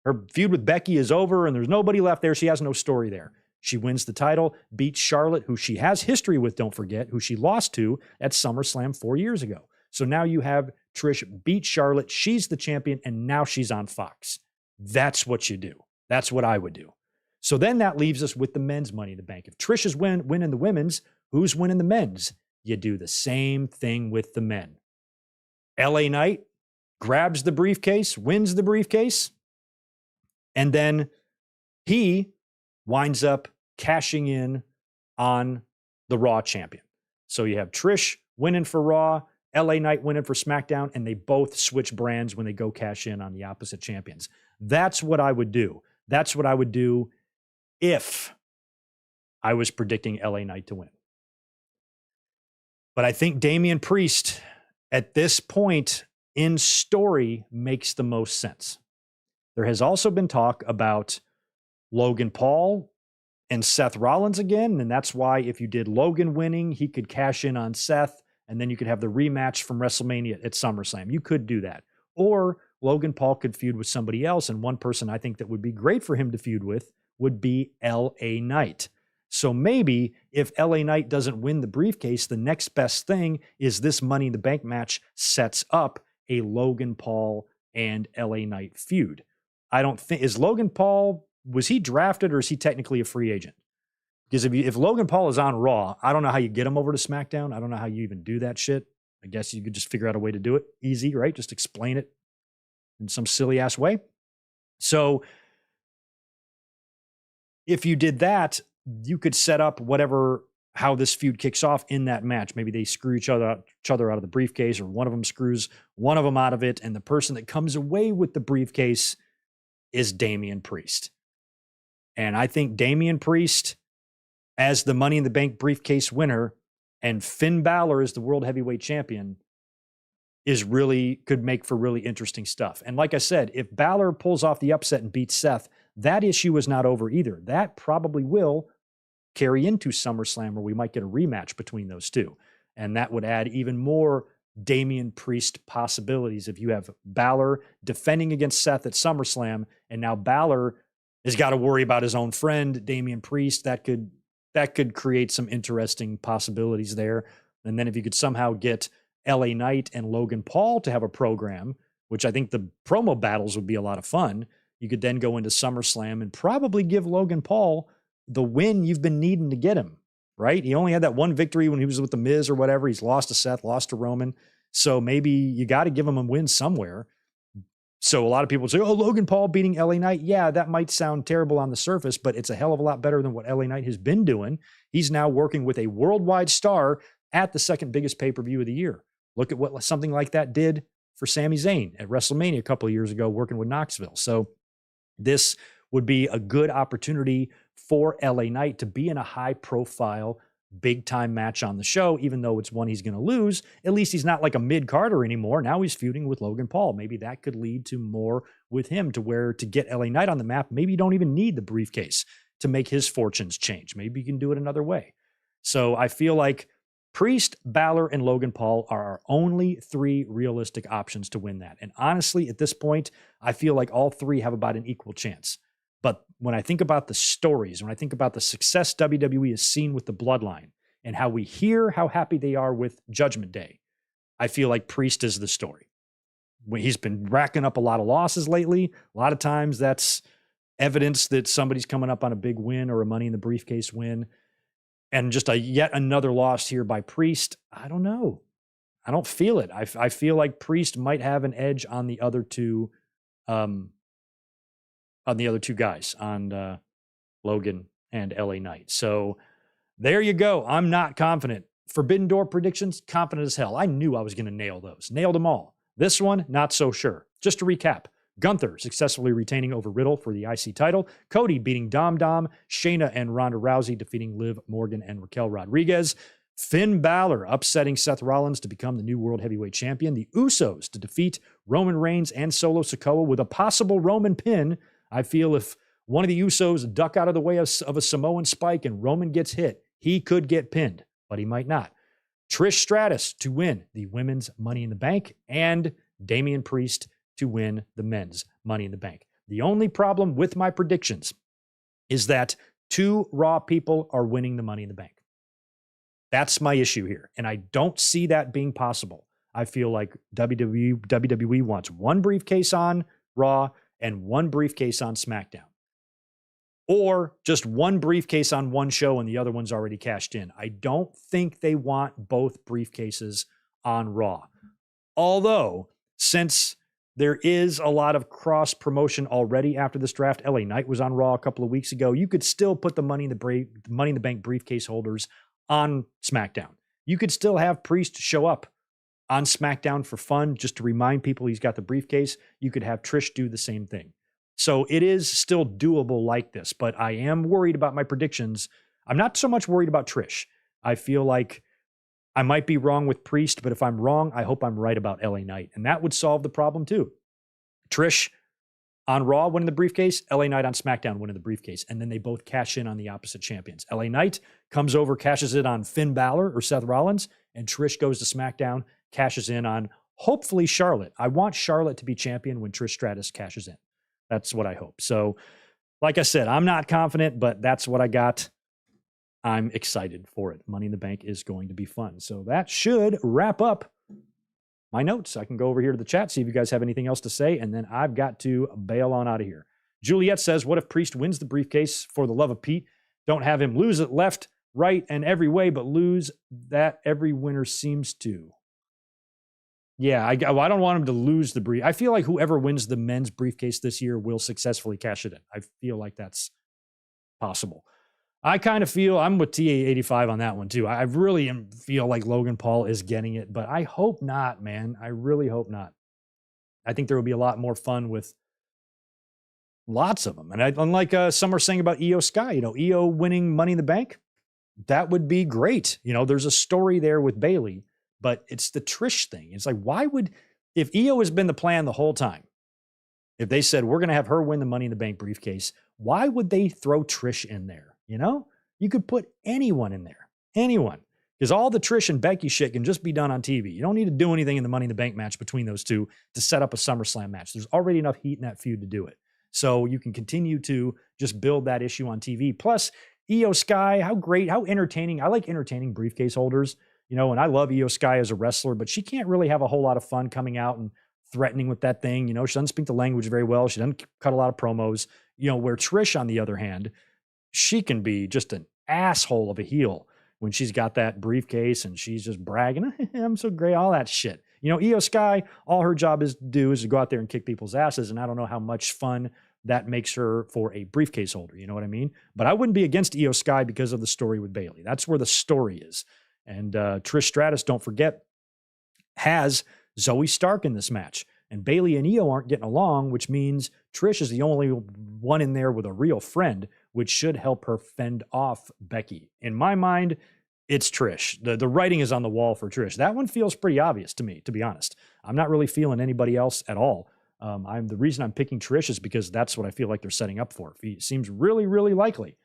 Her feud with Becky is over, and there's nobody left there. She has no story there. She wins the title, beats Charlotte, who she has history with, don't forget, who she lost to at SummerSlam 4 years ago. So now you have Trish beat Charlotte. She's the champion, and now she's on Fox. That's what you do. That's what I would do. So then that leaves us with the men's Money in the Bank. If Trish is winning the women's, who's winning the men's? You do the same thing with the men. LA Knight grabs the briefcase, wins the briefcase, and then he winds up cashing in on the Raw champion. So you have Trish winning for Raw, LA Knight winning for SmackDown, and they both switch brands when they go cash in on the opposite champions. That's what I would do. That's what I would do if I was predicting LA Knight to win. But I think Damian Priest at this point in story makes the most sense. There has also been talk about Logan Paul and Seth Rollins again, and that's why if you did Logan winning, he could cash in on Seth, and then you could have the rematch from WrestleMania at SummerSlam. You could do that. Or Logan Paul could feud with somebody else, and one person I think that would be great for him to feud with would be LA Knight. So maybe if LA Knight doesn't win the briefcase, the next best thing is this Money in the Bank match sets up a Logan Paul and LA Knight feud. I don't think, is Logan Paul, was he drafted or is he technically a free agent? Because if Logan Paul is on Raw, I don't know how you get him over to SmackDown. I don't know how you even do that shit. I guess you could just figure out a way to do it. Easy, right? Just explain it in some silly ass way. So if you did that, you could set up how this feud kicks off in that match. Maybe they screw each other out of the briefcase, or one of them screws one of them out of it, and the person that comes away with the briefcase is Damian Priest. And I think Damian Priest as the Money in the Bank briefcase winner and Finn Balor as the World Heavyweight Champion could make for really interesting stuff. And like I said, if Balor pulls off the upset and beats Seth, that issue is not over either. That probably will carry into SummerSlam, where we might get a rematch between those two. And that would add even more Damian Priest possibilities. If you have Balor defending against Seth at SummerSlam, and now Balor has got to worry about his own friend, Damian Priest, that could create some interesting possibilities there. And then if you could somehow get LA Knight and Logan Paul to have a program, which I think the promo battles would be a lot of fun, you could then go into SummerSlam and probably give Logan Paul the win you've been needing to get him, right? He only had that one victory when he was with The Miz or whatever. He's lost to Seth, lost to Roman. So maybe you got to give him a win somewhere. So a lot of people say, oh, Logan Paul beating LA Knight. Yeah, that might sound terrible on the surface, but it's a hell of a lot better than what LA Knight has been doing. He's now working with a worldwide star at the second biggest pay-per-view of the year. Look at what something like that did for Sami Zayn at WrestleMania a couple of years ago, working with Knoxville. So this would be a good opportunity for LA Knight to be in a high-profile, big-time match on the show, even though it's one he's going to lose. At least he's not like a mid-carder anymore. Now he's feuding with Logan Paul. Maybe that could lead to more with him, to where to get LA Knight on the map, maybe you don't even need the briefcase to make his fortunes change. Maybe he can do it another way. So I feel like Priest, Balor, and Logan Paul are our only three realistic options to win that. And honestly, at this point, I feel like all three have about an equal chance. But when I think about the stories, when I think about the success WWE has seen with the Bloodline and how we hear how happy they are with Judgment Day, I feel like Priest is the story. He's been racking up a lot of losses lately. A lot of times that's evidence that somebody's coming up on a big win or a Money in the Briefcase win. And just yet another loss here by Priest. I don't know. I don't feel it. I feel like Priest might have an edge on the other two, guys, on Logan and LA Knight. So there you go. I'm not confident. Forbidden Door predictions, confident as hell. I knew I was going to nail those. Nailed them all. This one, not so sure. Just to recap. Gunther successfully retaining over Riddle for the IC title. Cody beating Dom Dom. Shayna and Ronda Rousey defeating Liv Morgan and Raquel Rodriguez. Finn Balor upsetting Seth Rollins to become the new World Heavyweight Champion. The Usos to defeat Roman Reigns and Solo Sikoa with a possible Roman pin. I feel if one of the Usos duck out of the way of a Samoan spike and Roman gets hit, he could get pinned, but he might not. Trish Stratus to win the women's Money in the Bank, and Damian Priest to win the men's Money in the Bank. The only problem with my predictions is that two Raw people are winning the Money in the Bank. That's my issue here, and I don't see that being possible. I feel like WWE wants one briefcase on Raw and one briefcase on SmackDown. Or just one briefcase on one show and the other one's already cashed in. I don't think they want both briefcases on Raw. Although, since there is a lot of cross promotion already after this draft, LA Knight was on Raw a couple of weeks ago. You could still put the Money in the Bank briefcase holders on SmackDown. You could still have Priest show up on SmackDown for fun, just to remind people he's got the briefcase. You could have Trish do the same thing. So it is still doable like this, but I am worried about my predictions. I'm not so much worried about Trish. I feel like I might be wrong with Priest, but if I'm wrong, I hope I'm right about LA Knight. And that would solve the problem too. Trish on Raw winning the briefcase, LA Knight on SmackDown winning the briefcase, and then they both cash in on the opposite champions. LA Knight comes over, cashes it on Finn Balor or Seth Rollins, and Trish goes to SmackDown, cashes in on hopefully Charlotte. I want Charlotte to be champion when Trish Stratus cashes in. That's what I hope. So, like I said, I'm not confident, but that's what I got. I'm excited for it. Money in the Bank is going to be fun. So that should wrap up my notes. I can go over here to the chat, see if you guys have anything else to say, and then I've got to bail on out of here. Juliet says, what if Priest wins the briefcase for the love of Pete? Don't have him lose it left, right, and every way, but lose that every winner seems to. Yeah, I don't want him to lose the brief. I feel like whoever wins the men's briefcase this year will successfully cash it in. I feel like that's possible. I kind of feel I'm with TA85 on that one too. I really feel like Logan Paul is getting it, but I hope not, man. I really hope not. I think there will be a lot more fun with lots of them. And unlike some are saying about Io Sky, Io winning Money in the Bank, that would be great. There's a story there with Bayley. But it's the Trish thing. It's like, if Io has been the plan the whole time, if they said, we're going to have her win the Money in the Bank briefcase, why would they throw Trish in there? You could put anyone in there, anyone. Because all the Trish and Becky shit can just be done on TV. You don't need to do anything in the Money in the Bank match between those two to set up a SummerSlam match. There's already enough heat in that feud to do it. So you can continue to just build that issue on TV. Plus, Io Sky, how great, how entertaining. I like entertaining briefcase holders. And I love Io Sky as a wrestler, but she can't really have a whole lot of fun coming out and threatening with that thing. She doesn't speak the language very well. She doesn't cut a lot of promos. Where Trish, on the other hand, she can be just an asshole of a heel when she's got that briefcase and she's just bragging, I'm so great, all that shit. Io Sky, all her job is to go out there and kick people's asses, and I don't know how much fun that makes her for a briefcase holder. You know what I mean? But I wouldn't be against Io Sky because of the story with Bayley. That's where the story is. And Trish Stratus, don't forget, has Zoe Stark in this match. And Bayley and Io aren't getting along, which means Trish is the only one in there with a real friend, which should help her fend off Becky. In my mind, it's Trish. The writing is on the wall for Trish. That one feels pretty obvious to me, to be honest. I'm not really feeling anybody else at all. The reason I'm picking Trish is because that's what I feel like they're setting up for. It seems really, really likely.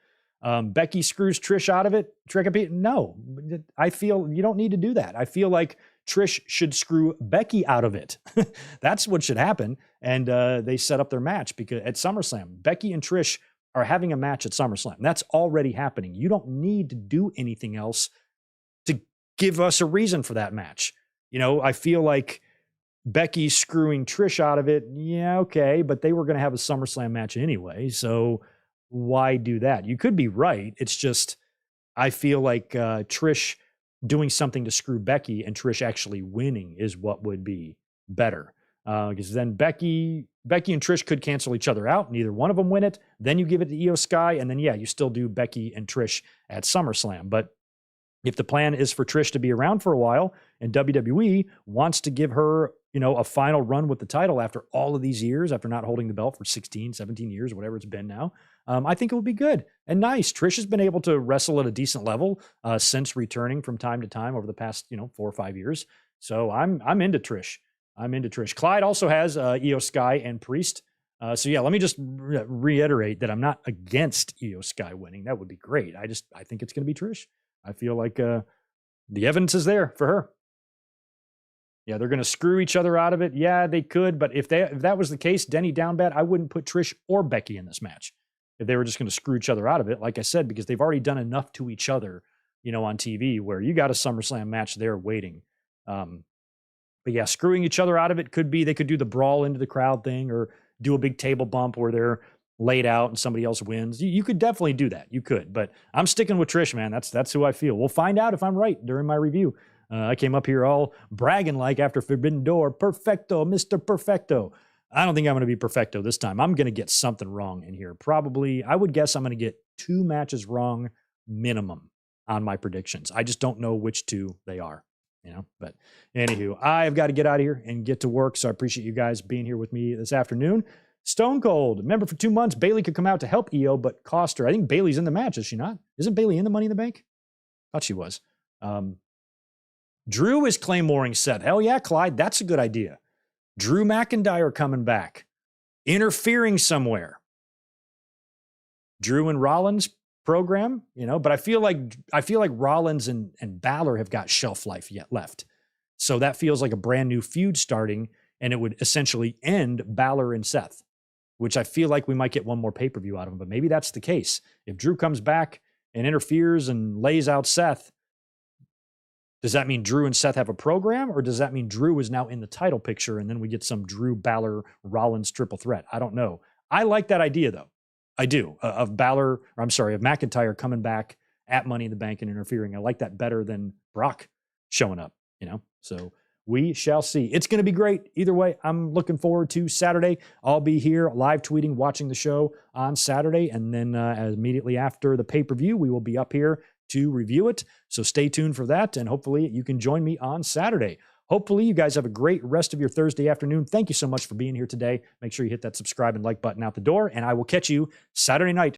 Becky screws Trish out of it. No, I feel you don't need to do that. I feel like Trish should screw Becky out of it. That's what should happen. And they set up their match because at SummerSlam, Becky and Trish are having a match at SummerSlam. That's already happening. You don't need to do anything else to give us a reason for that match. I feel like Becky screwing Trish out of it. Yeah, okay. But they were going to have a SummerSlam match anyway. So why do that? You could be right. It's just, I feel like Trish doing something to screw Becky and Trish actually winning is what would be better. Because then Becky and Trish could cancel each other out. Neither one of them win it. Then you give it to Io Sky. And then, you still do Becky and Trish at SummerSlam. But if the plan is for Trish to be around for a while and WWE wants to give her, a final run with the title after all of these years, after not holding the belt for 16, 17 years, whatever it's been now, I think it would be good and nice. Trish has been able to wrestle at a decent level since returning from time to time over the past, 4 or 5 years. So I'm into Trish. Clyde also has Io Sky and Priest. So let me just reiterate that I'm not against Io Sky winning. That would be great. I think it's going to be Trish. I feel like the evidence is there for her. Yeah, they're going to screw each other out of it. Yeah, they could. But if that was the case, Denny down bad, I wouldn't put Trish or Becky in this match. If they were just going to screw each other out of it, like I said, because they've already done enough to each other, on TV where you got a SummerSlam match there waiting. But yeah, screwing each other out of it could be, they could do the brawl into the crowd thing or do a big table bump where they're laid out and somebody else wins. You could definitely do that. You could, but I'm sticking with Trish, man. That's who I feel. We'll find out if I'm right during my review. I came up here all bragging like after Forbidden Door, perfecto, Mr. Perfecto. I don't think I'm going to be perfecto this time. I'm going to get something wrong in here. Probably, I would guess I'm going to get 2 matches wrong minimum on my predictions. I just don't know which 2 they are, But anywho, I've got to get out of here and get to work. So I appreciate you guys being here with me this afternoon. Stone Cold. Remember, for 2 months, Bayley could come out to help Io, but cost her. I think Bayley's in the match, is she not? Isn't Bayley in the Money in the Bank? Thought she was. Drew is claymoring Seth. Hell yeah, Clyde. That's a good idea. Drew McIntyre coming back. Interfering somewhere. Drew and Rollins program, but I feel like Rollins and Balor have got shelf life yet left. So that feels like a brand new feud starting, and it would essentially end Balor and Seth, which I feel like we might get one more pay-per-view out of them, but maybe that's the case. If Drew comes back and interferes and lays out Seth, does that mean Drew and Seth have a program, or does that mean Drew is now in the title picture and then we get some Drew, Balor, Rollins triple threat? I don't know. I like that idea, though. I do, of McIntyre coming back at Money in the Bank and interfering. I like that better than Brock showing up, So we shall see. It's going to be great. Either way, I'm looking forward to Saturday. I'll be here live tweeting, watching the show on Saturday. And then immediately after the pay-per-view, we will be up here to review it. So stay tuned for that. And hopefully you can join me on Saturday. Hopefully you guys have a great rest of your Thursday afternoon. Thank you so much for being here today. Make sure you hit that subscribe and like button out the door. And I will catch you Saturday night